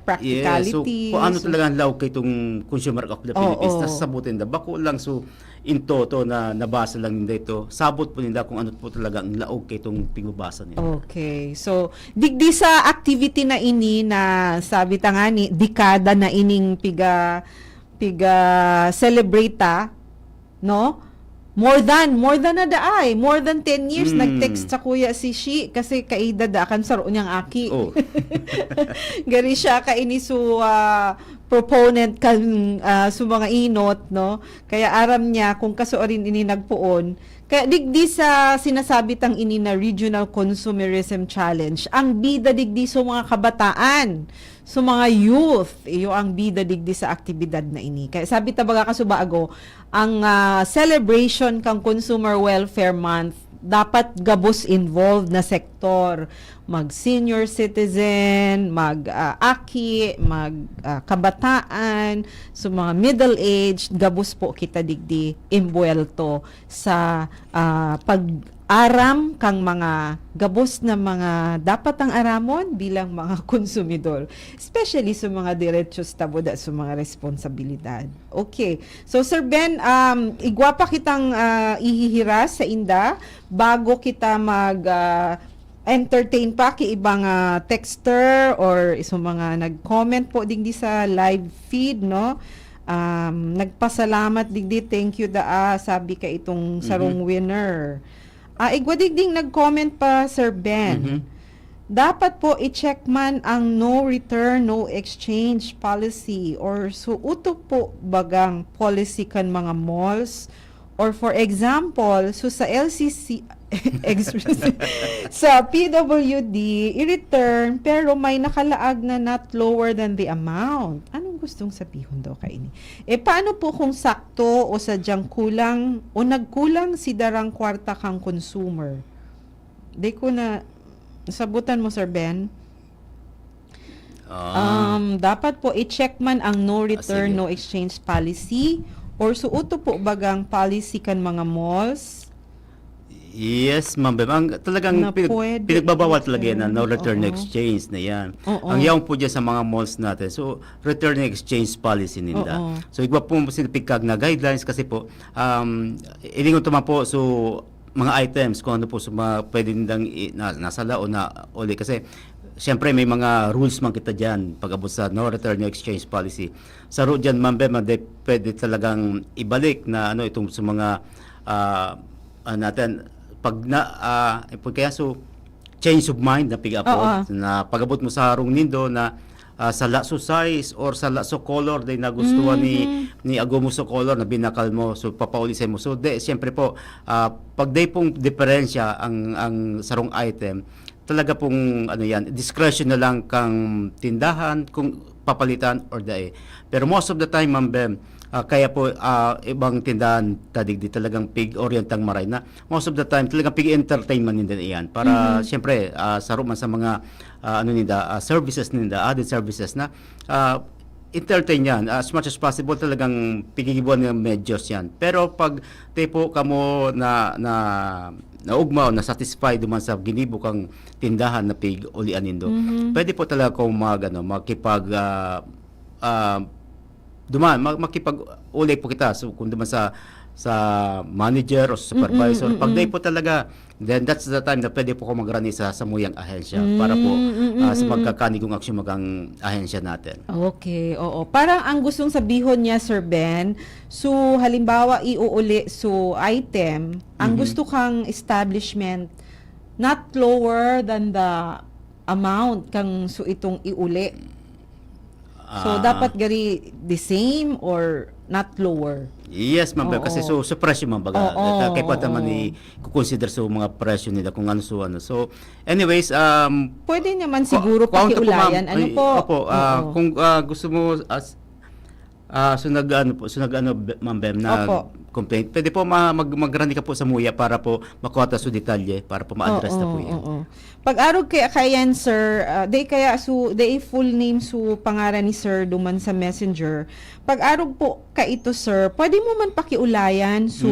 practicality. so kung ano talaga ang law kay itong Consumer Act of the Philippines, nasasabutin na. Bako lang so in toto na nabasa lang ninda ito. Sabot po ninda kung ano po talaga ang laog kay itong pigbabasa nila. Okay. So, digdi sa activity na ini na sabi ta nga ni dekada na ining piga celebrate no? More than na daay. More than 10 years nag-text sa kuya si Shi kasi kaidada kan saro niyang aki. Oh. Gari siya kaini proponent kan su mga inot, no? Kaya aram niya kung kasuorin ini nagpuon. Kaya digdi sa sinasabi tang ini na Regional Consumerism Challenge, ang bida digdi sa mga kabataan, sa mga youth, iyo ang bida digdi sa aktibidad na ini. Kaya sabi ta baga kasubaago, ang celebration kang Consumer Welfare Month dapat gabos involved na sektor, mag senior citizen, mag aki, mag kabataan, so mga middle age, gabos po kita digdi imbuelto sa pag-aram kang mga gabos na mga dapat ang aramon bilang mga konsumidor, especially sa mga diretsos taboda sa mga responsibilidad. Okay. So Sir Ben, igwa pa kitang ihihira sa inda bago kita mag entertain pa ki ibang texter or iso mga nag-comment po din di sa live feed, no? Nagpasalamat digdi, thank you sabi ka itong sarong winner. Igwa digding nag-comment pa, Sir Ben. Dapat po i-check man ang no return, no exchange policy or suuto po bagang policy kan mga malls or for example, sa LCC sa PWD, i-return pero may nakalaag na not lower than the amount. Anong gustong sabihin daw kaini? Paano po kung sakto o sadyang kulang o nagkulang si darang kwarta kang consumer? Di ko na sabutan mo, Sir Ben. Dapat po i-check man ang no return, sige. no exchange policy or suuto po bagang policy kan mga malls. Yes, ma'am. Talagang Na pwede pinagbabawal talaga yan na no Oo. return exchange na yan. Oo. Ang yaong po dyan sa mga malls natin. So, return exchange policy ninda. Oo. So, igwa po sinipigkag na guidelines kasi po, ilingon naman po so mga items kung ano po sa mga pwede nindang nasala o na uli. Kasi, siyempre may mga rules man kita dyan pag abot sa no return exchange policy. Sa road dyan, ma'am, pwede talagang ibalik na ano itong sa mga natin pag kaya so change of mind na pick-up na pag-abot mo sa harong nindo na sa laso size or sa laso color day nagustuhan ni agomo sa color na binakal mo so papaulisin mo so siyempre po pag day pong diferensya ang sarong item talaga pong ano yan discretion na lang kang tindahan kung papalitan or dae pero most of the time ma'am Bem kaya po ibang tindahan tadigdi talagang pig-orientang maray na most of the time talagang pig-entertainment din iyan para siyempre sa man sa mga services ninda added services na entertain yan as much as possible talagang pigigibuan ng medyos yan pero pag tipo kamo na naugma o na-satisfy duman sa ginibo kang tindahan na pig-ulian nindo pwede po talaga kung makipag duman makipag-ulay po kita so kung duman sa manager o supervisor pag day po talaga then that's the time na pwede po ko magrani sa samuyang ahensya para po sa magkakanigong aksyon magang ahensya natin. Okay, oo. Parang ang gustong sabihin niya, Sir Ben, so halimbawa iuuli so item, ang gusto kang establishment not lower than the amount kang so itong iuli. So dapat gari the same or not lower? Yes, ma'am. Kasi so sa presyo ma'am baga. Kaya pa naman i-consider so mga presyo nila kung ano so ano. So anyways, pwede naman siguro pakiulayan. Ano po? Opo, kung gusto mo sunag ma'am Bem na complaint. Pwede po magrani ka po sa muya para po makuha so detalye para po ma-address na po yan. Pag-arog kayan sir, day full name so pangalan ni sir duman sa messenger. Pag-arog po ka ito sir, pwede mo man pakiulayan so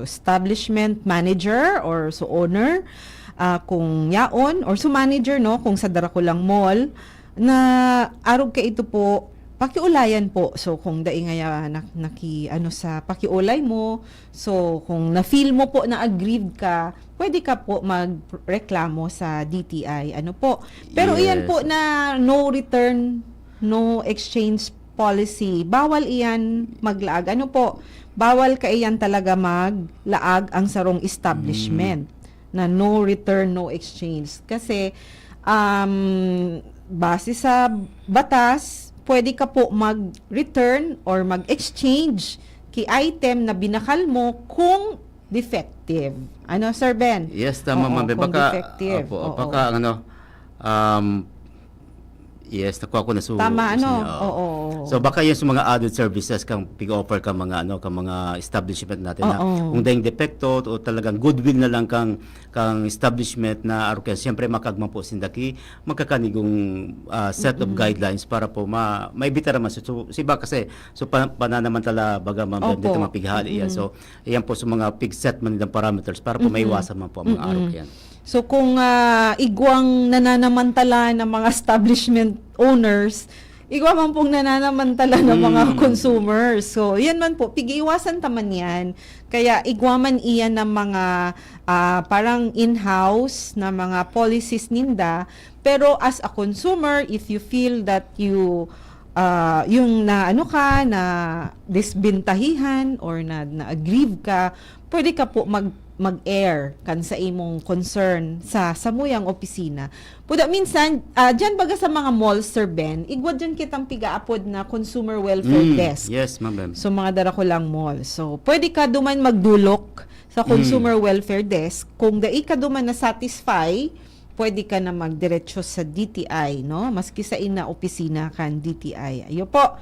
establishment manager or so owner kung yaon or so manager no kung sa Darakulang Mall na arog ka ito po pakiulayan po. So kung dai nga sa pakiulay mo, so kung na-feel mo po na aggrieved ka, pwede ka po magreklamo sa DTI. Ano po? Pero iyan po na no return, no exchange policy. Bawal iyan maglaag. Ano po? Bawal ka iyan talaga maglaag ang sarong establishment na no return, no exchange. Kasi base sa batas, pwede ka po mag-return or mag-exchange kay item na binakal mo kung defective. Ano, Sir Ben? Yes, tama ma'am. Kung Baka defective. baka yes, nakuha ko na so. Tama, ano? Oo. So baka yan sa mga added services kang pig-offer ka mga mga establishment natin na kung dahing depekto o talagang goodwill na lang kang establishment na arukan siyempre makagman po sindaki magkakanigong set of guidelines para po maibita naman so siba kasi so pananamantala baga ma'am dito mapighali yan. So ayan po sa mga pig set man ng parameters para po maiwasan man po ang mga aruk yan. So kung igwang nananamantala ng mga establishment owners, igwa man pong nananamantala ng mga consumers. So yan man po, pig-iwasan taman yan. Kaya igwa man iyan ng mga parang in-house na mga policies ninda. Pero as a consumer, if you feel that you yung na ano ka, na disbintahihan or na-aggrieve ka, pwede ka po mag-air kan sa imong concern sa samuyang opisina. Puda minsan, dyan baga sa mga malls, Sir Ben, igwad dyan kitang pigaapod na consumer welfare desk. Yes, ma'am. So mga dara ko lang mall. So pwede ka duman magdulok sa consumer welfare desk. Kung dai ka duman na satisfy, pwede ka na magdiretso sa DTI, no? Maski sa ina opisina kan DTI. Ayo po.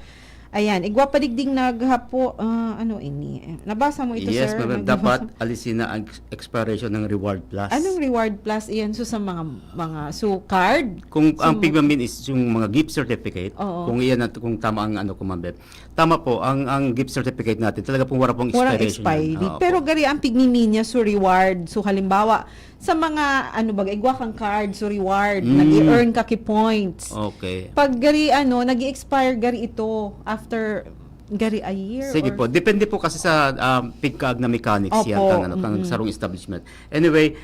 Ayan, igwa pa digding naghapo, ano ini? Nabasa mo ito, Yes, sir? ma'am. Dapat alisin na ang expiration ng Reward Plus. Anong reward plus iyan so sa mga so card? Kung So, ang pigmamin is yung mga gift certificate, Oo. kung iyan kung tama ang ano ko, ma'am. Tama po, ang gift certificate natin talaga pong wala pong Walang expiration. expiry. Oo, Pero po. gari ang pigmiminya so reward. So halimbawa, sa mga ano ba, igwa kang card so reward, nag-earn ka ki points. Okay. Pag gari nag-expire gari ito after gari a year Sige or po, depende po kasi sa pigkag na mechanics Opo, yan kang sarong establishment. Anyway,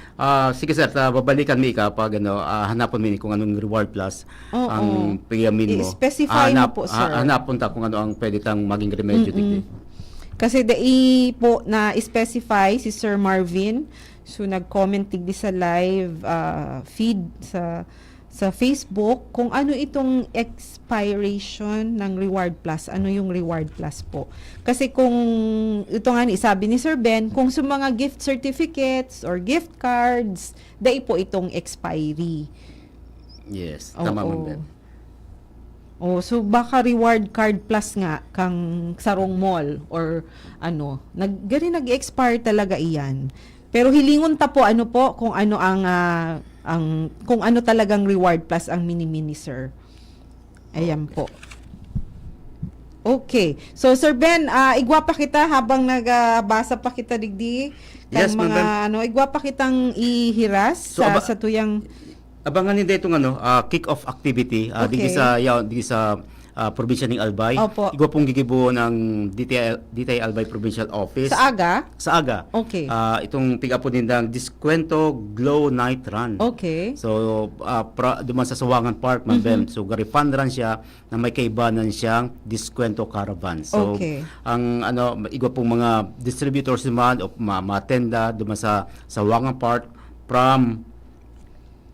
sige sir, babalikan mi ka pag hanapon mi kung anong Reward Plus Oo. ang pigamin mo. I-specify mo po, sir. Hanapon ta kung ano ang pwede tang maging remedyo digdi. Kasi dai po na specify si Sir Marvin. So nag-comment digdi sa live feed sa Facebook kung ano itong expiration ng Reward Plus. Ano yung Reward Plus po? Kasi kung ito nga sabi ni Sir Ben, kung sa mga gift certificates or gift cards, dai po itong expiry. Yes, Oo. tama ma'am Ben. Oh, so baka reward card plus nga kang sarong mall or ano, nag-expire talaga iyan. Pero hilingon ta po ano po kung ano ang kung ano talagang reward plus ang mini sir. Ayan po. Okay. So Sir Ben, igwa pa kita habang nagbasa pa kita digdi Yes, kang mga ma'am. igwa pa kitang ihiras So, sa tuyang Abangan nila itong kick-off activity Okay. digi sa probinsya ng Albay. Opo. Igwa pong gigibo ng DTI Albay Provincial Office. sa aga. Sa aga. Okay. Itong pick-up po din ng Diskwento Glow Night Run. Okay. So, duman sa Sawangan Park, Ma'am Bem. So, fun run siya na may kaibanan siyang Diskwento Caravan. So, Okay. ang igwa pong mga distributors naman o mga tenda duman sa Sawangan Park from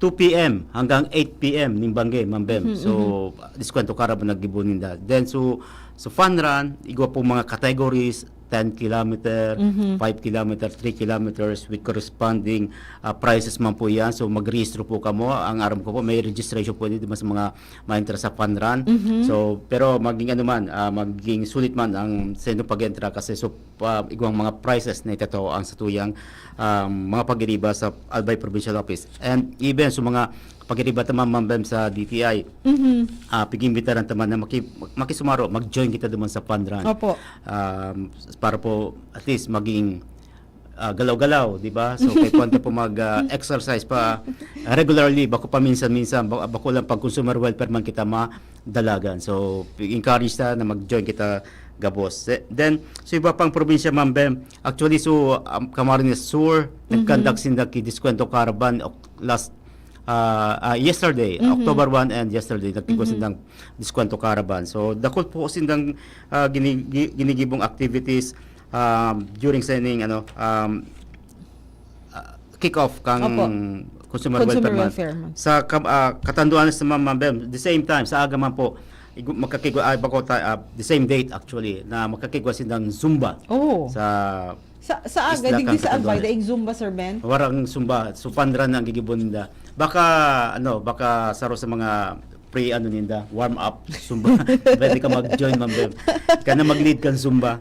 2 p.m. hanggang 8 p.m. Nimbangge, Ma'am Bem. So, Diskwento Caravan naggibunin da. Then, so fun run, igwa pong mga categories, 10 kilometer, 5 kilometer, 3 kilometers with corresponding prices man po yan. So mag-registro po kamo. Ang aram ko po, may registration po dito sa mga ma-interest sa fun run. So, pero maging maging sulit man ang sa inyong pag-entra kasi igwang mga prices na ito ang sa tuyang mga pag-iriba sa Albay Provincial Office. And even sa mga pag-iriba naman mambem sa DTI, pigimbitaran naman na makisumaro, mag-join kita naman sa fun run. Opo. Para po at least maging galaw-galaw, di ba? So kay kwento po mag-exercise pa regularly, bako paminsan-minsan, bako lang pag consumer welfare man kita madalagan. So encourage ta na mag-join kita gabos. Then so iba pang probinsya Mambem, actually so Camarines Sur nag-conduct sinda ki Diskwento Caravan last yesterday, October 1 and yesterday, nagtigos sindang Diskwento Caravan. So, dakol po sindang ginigibong activities during sa ining kick-off kang Opo. Consumer Welfare Month. Sa katanduan sa Mambem, the same time, sa aga man po, makakigwa, the same date actually, na makakigwa sindang Zumba. Oh. Sa aga, Isla digdi sa Campitodones. Albay, daig Zumba, Sir Ben? Warang Zumba, so fun run ang gigibon nila. Baka saro sa mga ninda, warm up Zumba. Pwede ka mag-join, Ma'am Bem. Kana mag-lead kang Zumba.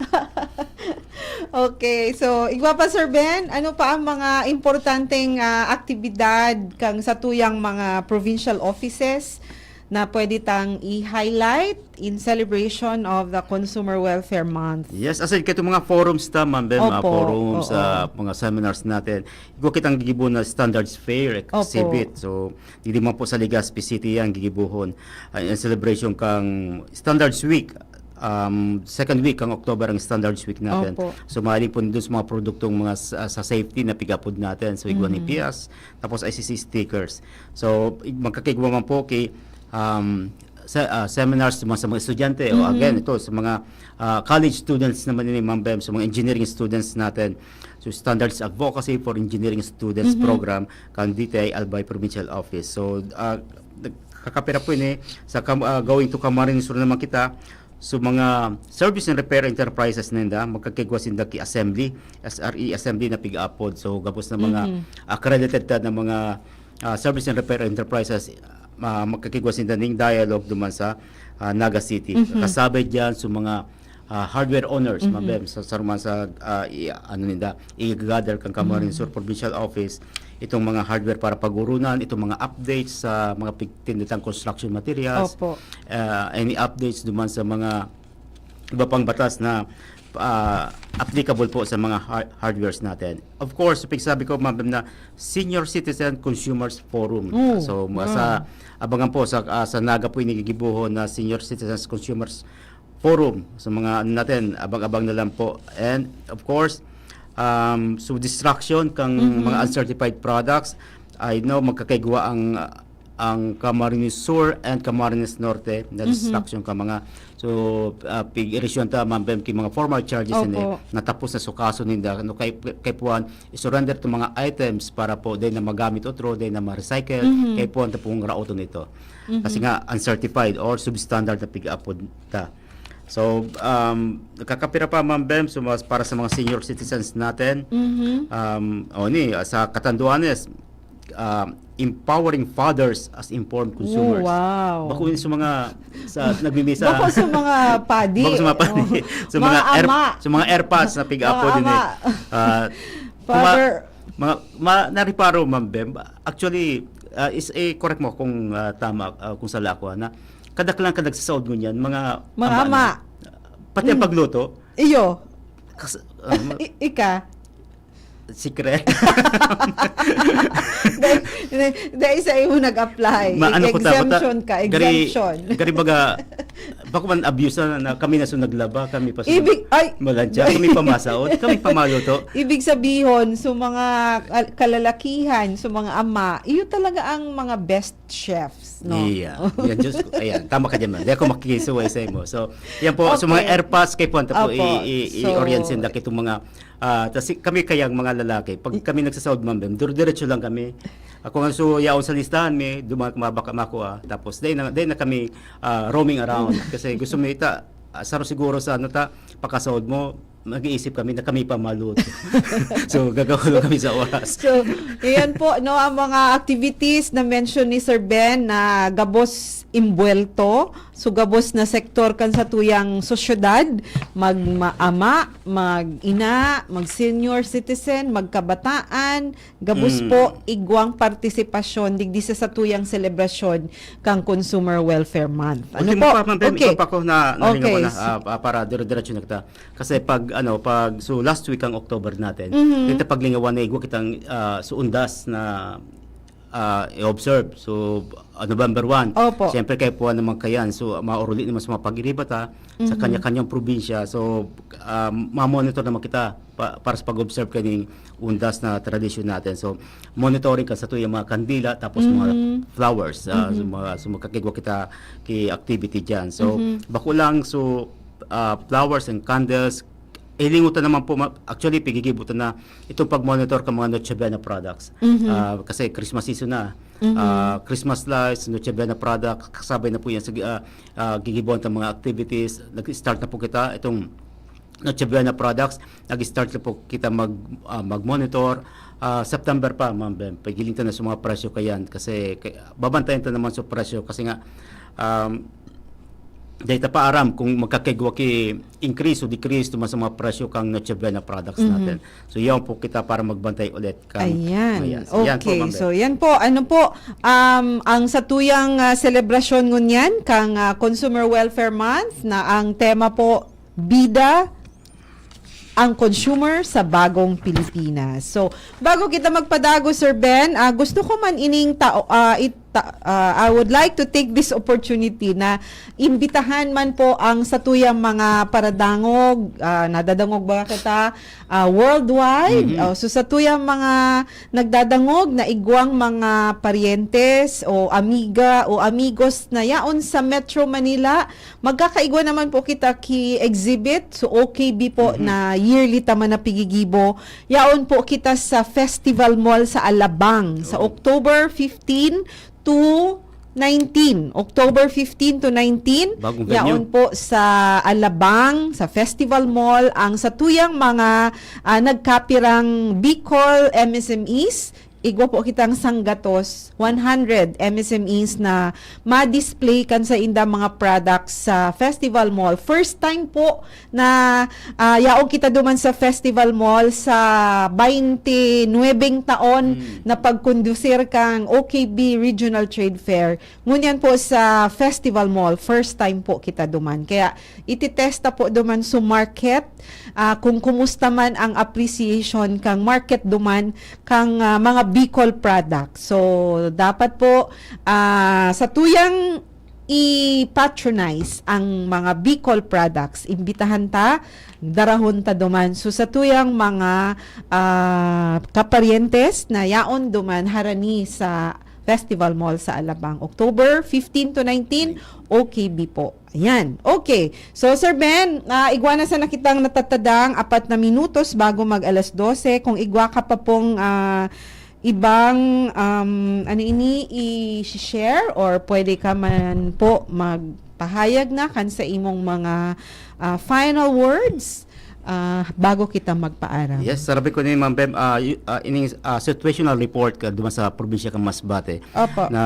Okay, so igwa pa Sir Ben, ano pa ang mga importanteng aktibidad kang sa tuyang mga provincial offices na pwede tang i-highlight in celebration of the Consumer Welfare Month? Yes, aside kayo mga forums ta, Ma'am Bem, mga Opo, forums, mga seminars natin. Ikaw kitang gigibon na standards fair exhibit. So, hindi man po sa Legazpi City yan gigibuhon. In celebration kang Standards Week. Second week ang October ang Standards Week natin. Opo. So maaaring po doon sa mga produktong mga sa safety na pigapod natin. So igwa ni PIAS, tapos ICC stickers. So magkakigwa man po kay seminars sa mga estudyante o again ito sa mga college students naman ni Ma'am Bem, sa mga engineering students natin. So Standards Advocacy for Engineering Students Program kang DTI Albay Provincial Office. So kakapira po ini sa going to Camarines Sur naman kita. So mga service and repair enterprises ninda magkakigwasinda ki assembly, SRE assembly na pig-upod. So gabos na mga accredited na mga service and repair enterprises magkakigwasinda ning dialogue duman sa Naga City. Kasabay diyan sa mga hardware owners, mabem sa saruman sa ano ninda i-gather kang Camarines Sur Provincial Office itong mga hardware para pagurunan, itong mga updates sa mga pigtinditang construction materials. Opo. Any updates duman sa mga iba pang batas na applicable po sa mga hardwares natin. Of course, sabi ko ma'am na Senior Citizen Consumers Forum. So sa abangan po sa Naga po inigibuho na Senior Citizens Consumers Forum sa mga ano natin, abang-abang na lang po. And of course, so distraction kang mga uncertified products, I know magkakaigwa ang Camarines Sur and Camarines Norte na distraction ka mga so pig-irisyon ta ma'am ki mga formal charges ini natapos na sukaso ninda no kay puan i-surrender to mga items para po day na magamit otro day na ma-recycle kay puan ta pong raoton nito kasi nga uncertified or substandard na pig-upod ta. So, nakakapira pa Ma'am Bem so, para sa mga senior citizens natin. Sa Catanduanes, empowering fathers as informed consumers. Wow. Bako yun sa mga nagbibisa. Bako sa mga padi. Bako sa mga padi. Sa mga sa mga airpads na pick-up din eh. Father. Nariparo Ma'am Bem. Actually, correct mo kung tama kung sala ako na kadaklang nagsasaod mo niyan, mga ama. Pati ang pagluto. Iyo. Ika. Secret. Dahil sa iyo nag-apply. Exemption ka. Exemption. Gari baga, bako man abuse na kami na naglaba, kami pa malansya, kami pamasaot, kami pamaluto. Ibig sabihin, so mga kalalakihan, so mga ama, iyo talaga ang mga best chefs, no? Yeah. Yan, Diyos ko. Ayan, tama ka dyan man. Di ako makikisuway sa mo. So, yan po, so mga airpads kay Puanta po, i-orient sinda kitong mga kami kayang mga lalaki, pag kami nagsasaud ma'am, diretso lang kami. Ako nga so yaon sa listahan mi, dumabaka mako tapos day na kami roaming around kasi gusto mo ita saro siguro sa ano ta pakasaud mo mag-iisip kami na kami pa maluto. So gagawin kami sa oras. So iyan po no ang mga activities na mention ni Sir Ben na gabos imbuelto, so gabos na sektor kan sa tuyang sosyedad, mag-ama, mag-ina, mag-senior citizen, magkabataan, gabos po igwang partisipasyon digdi sa tuyang selebrasyon kang Consumer Welfare Month. Ano po? Okay. Pa ko na ko na para dire-diretso na kita. Kasi pag so last week ang October natin, dito paglingawan na igwa kitang suundas na i-observe. So, November 1. Opo. Siyempre kayo po naman kayan. So, mauruli naman sa mga pag-iribata sa kanya-kanyang probinsya. So, ma-monitor naman kita para sa pag-observe kaning undas na tradisyon natin. So, monitoring ka sa ito yung mga kandila tapos mga flowers. So, magkakigwa kita ki-activity dyan. So, bako lang, so, flowers and candles, ilingutan naman po, actually pigigibutan na itong pag-monitor ka mga Noche Buena products. Kasi Christmas season na. Christmas lights, Noche Buena product, kasabay na po yan sa gigibuan ng mga activities. Nag-start na po kita itong Noche Buena products. Nag-start na po kita mag-monitor. September pa, Ma'am Bem, pagiling na sa mga presyo kayan. Kasi babantayan ta naman sa presyo kasi nga data pa aram kung magkakaigwa ki increase o decrease tuman sa mga presyo kang Noche Buena products natin. So yan po kita para magbantay ulit kang Ayan. So, okay. yan po, So yan po, ano po ang satuyang selebrasyon ngunyan kang Consumer Welfare Month na ang tema po bida ang consumer sa bagong Pilipinas. So, bago kita magpadago, Sir Ben, gusto ko man ining I would like to take this opportunity na imbitahan man po ang satuyang mga paradangog, nadadangog ba kita worldwide. So satuyang mga nagdadangog na igwang mga parientes o amiga o amigos na yaon sa Metro Manila, magkakaigwa naman po kita ki exhibit. So OKB po na yearly taman na pigigibo. Yaon po kita sa Festival Mall sa Alabang sa October 15 to 19. October 15 to 19. Bagong Yaon venue. po sa Alabang, sa Festival Mall, ang satuyang mga nagkapirang Bicol MSMEs. Igwa po kitang sanggatos, 100 MSMEs na ma-display kan sa inda mga products sa Festival Mall. First time po na yaong kita duman sa Festival Mall sa 29 taon na pagkondusir kang OKB Regional Trade Fair. Ngunyan po sa Festival Mall, first time po kita duman. Kaya ititesta po duman sa market kung kumusta man ang appreciation kang market duman kang mga Bicol product. So, dapat po sa tuyang i-patronize ang mga Bicol products, imbitahan ta, darahon ta duman. So, sa tuyang mga kaparientes na yaon duman harani sa Festival Mall sa Alabang. October 15 to 19, OKB po. Ayan. Okay. So, Sir Ben, igwa na sa nakitang natatadang 4 na minutos bago mag alas 12. Kung igwa ka pa pong ibang i-share or pwede ka man po magpahayag na kan sa imong mga final words bago kita magpaaram. Yes, sarabi ko ni Ma'am Bem, ining situational report ka duman sa probinsya kang Masbate Opo. na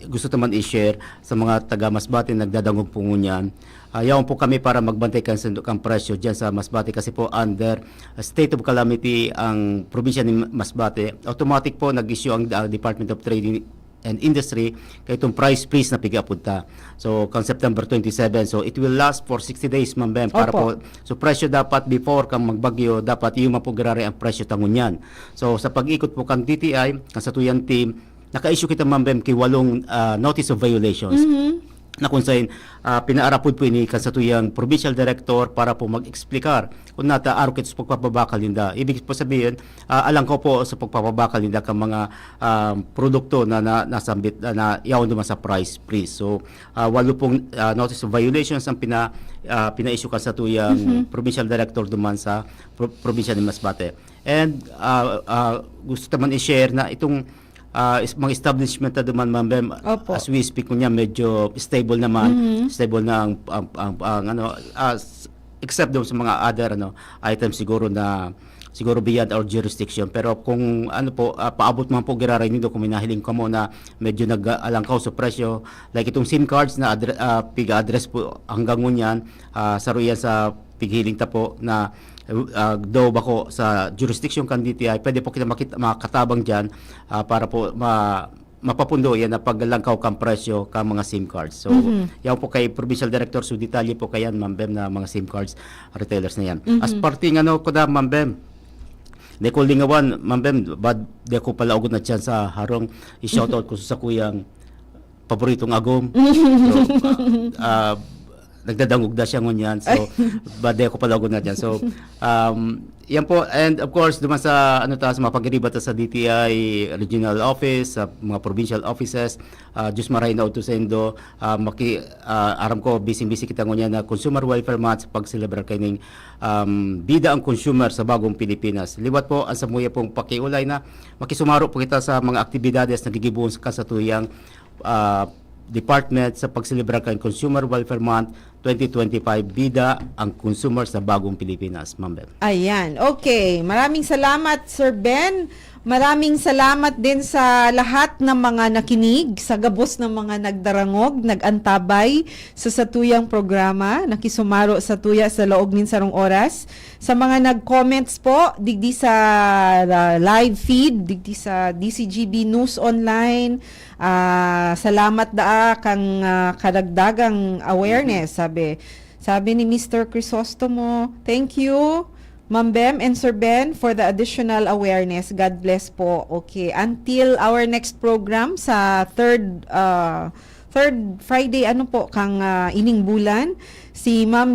gusto naman i-share sa mga taga Masbate nagdadangog po ngunyan. Yaon po kami para magbantay kang kang presyo diyan sa Masbate kasi po under state of calamity ang probinsya ni Masbate. Automatic po nag-issue ang Department of Trade and Industry kay itong price freeze na pigapunta. So, kang September 27. So, it will last for 60 days, Ma'am Bem. Para Opo. po, so presyo dapat before kang magbagyo, dapat yung mapugirari ang presyo tangunyan. So, sa pag-ikot po kang DTI, kang satuyan team, naka-issue kita, Ma'am Bem, kay 8 notice of violations. Na kung saan pinaarapod po ini kan sa tuyang provincial director para po mag-explikar kung nata arukit sa pagpapabakal ninda. Ibig po sabihin, alang ko po sa pagpapabakal ninda kang mga produkto na nasambit na yaon duman sa price freeze. So, 8 pong notice of violations ang pina-issue kan sa tuyang provincial director duman sa probinsya ni Masbate. And gusto naman i-share na itong mga establishment na duman, Ma'am Bem, Opo. as we speak kunya medyo stable naman, stable na ang except doon sa mga other items siguro beyond our jurisdiction. Pero kung paabot man po giraray nito kung minahiling ka mo na medyo nag-alangkaw sa presyo, like itong SIM cards na pig-address po hanggang ngunyan, saruyan sa pighiling ta po na daw bako sa jurisdiction kan DTI, pwede po kita makatabang dyan para po mapapundo yan na paglangkaw kang presyo ka mga SIM cards. So, yan po kay Provincial Director, so detalye po kayan, Ma'am Bem, na mga SIM cards retailers na yan. As parting ko da, Ma'am Bem, de ko lingawan, Ma'am Bem, bad de ko pala ugod na dyan sa harong i-shoutout ko sa kuyang paboritong agom. So, nagdadangog na siya ngunyan. So, bade ko pala ugod na dyan. So, yan po. And of course, duman sa sa mga pagiribata sa DTI regional office, sa mga provincial offices, Diyos maray na uto sa Indo, aram ko, busy-busy kita ngunyan na Consumer Welfare Month pag-celebrate kayong bida ang consumer sa bagong Pilipinas. Liwat po, ang samuya pong pakiulay na makisumaro po kita sa mga aktibidades na gigibuon sa kasatuyang department sa pag-celebrate kayong Consumer Welfare Month 2025, bida ang consumer sa bagong Pilipinas, Ma'am Bem. Ayan. Okay. Maraming salamat, Sir Ben. Maraming salamat din sa lahat ng mga nakinig, sa gabos ng mga nagdarangog, nagantabay sa satuyang programa, nakisumaro sa tuya sa laog nin sarong oras. Sa mga nag-comments po, digdi sa live feed, digdi sa DCGB News Online, salamat kang karagdagang awareness, sabi ni Mr. Crisostomo. Thank you. Ma'am Bem and Sir Ben for the additional awareness. God bless po. Okay. Until our next program sa third Friday kang ining bulan, si Ma'am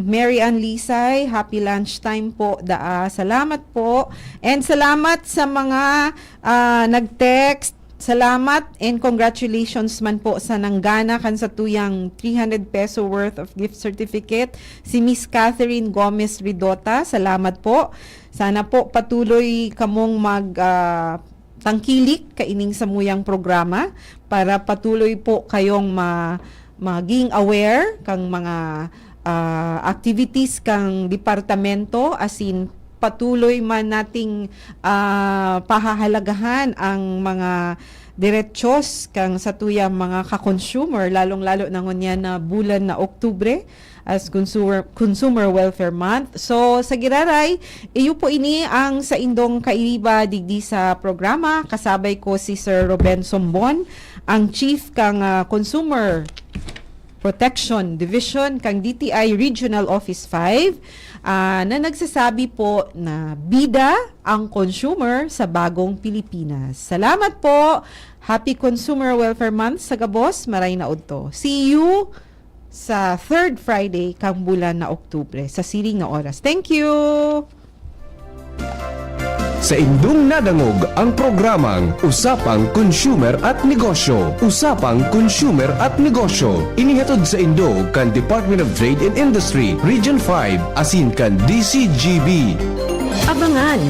Mary Ann Lisay, happy lunchtime po salamat po, and salamat sa mga nag-text. Salamat and congratulations man po sa nanggana kan sa tuyang 300 peso worth of gift certificate, si Miss Catherine Gomez Ridota. Salamat po. Sana po patuloy kamong tangkilik kaining samuyang programa para patuloy po kayong maging aware kang mga activities kang departamento, as in patuloy man nating pahahalagahan ang mga diretsyon kang sa tuyang mga ka-consumer, lalong-lalo na ngunyan na bulan na Oktubre as Consumer Welfare Month. So sa giraray, iyo po ini ang sa indong kairiba digdi sa programa. Kasabay ko si Sir Ruben Sombon, ang Chief kang Consumer Protection Division kang DTI Regional Office 5, na nagsasabi po na bida ang consumer sa bagong Pilipinas. Salamat po. Happy Consumer Welfare Month sa Gabos. Maray na udto. See you sa third Friday kang bulan na Oktubre sa siring na oras. Thank you! Sa indong nadangog ang programang Usapang Consumer at Negosyo. Usapang Consumer at Negosyo. Inihatod sa Indo kan Department of Trade and Industry, Region 5, asin kan DCGB. Abangan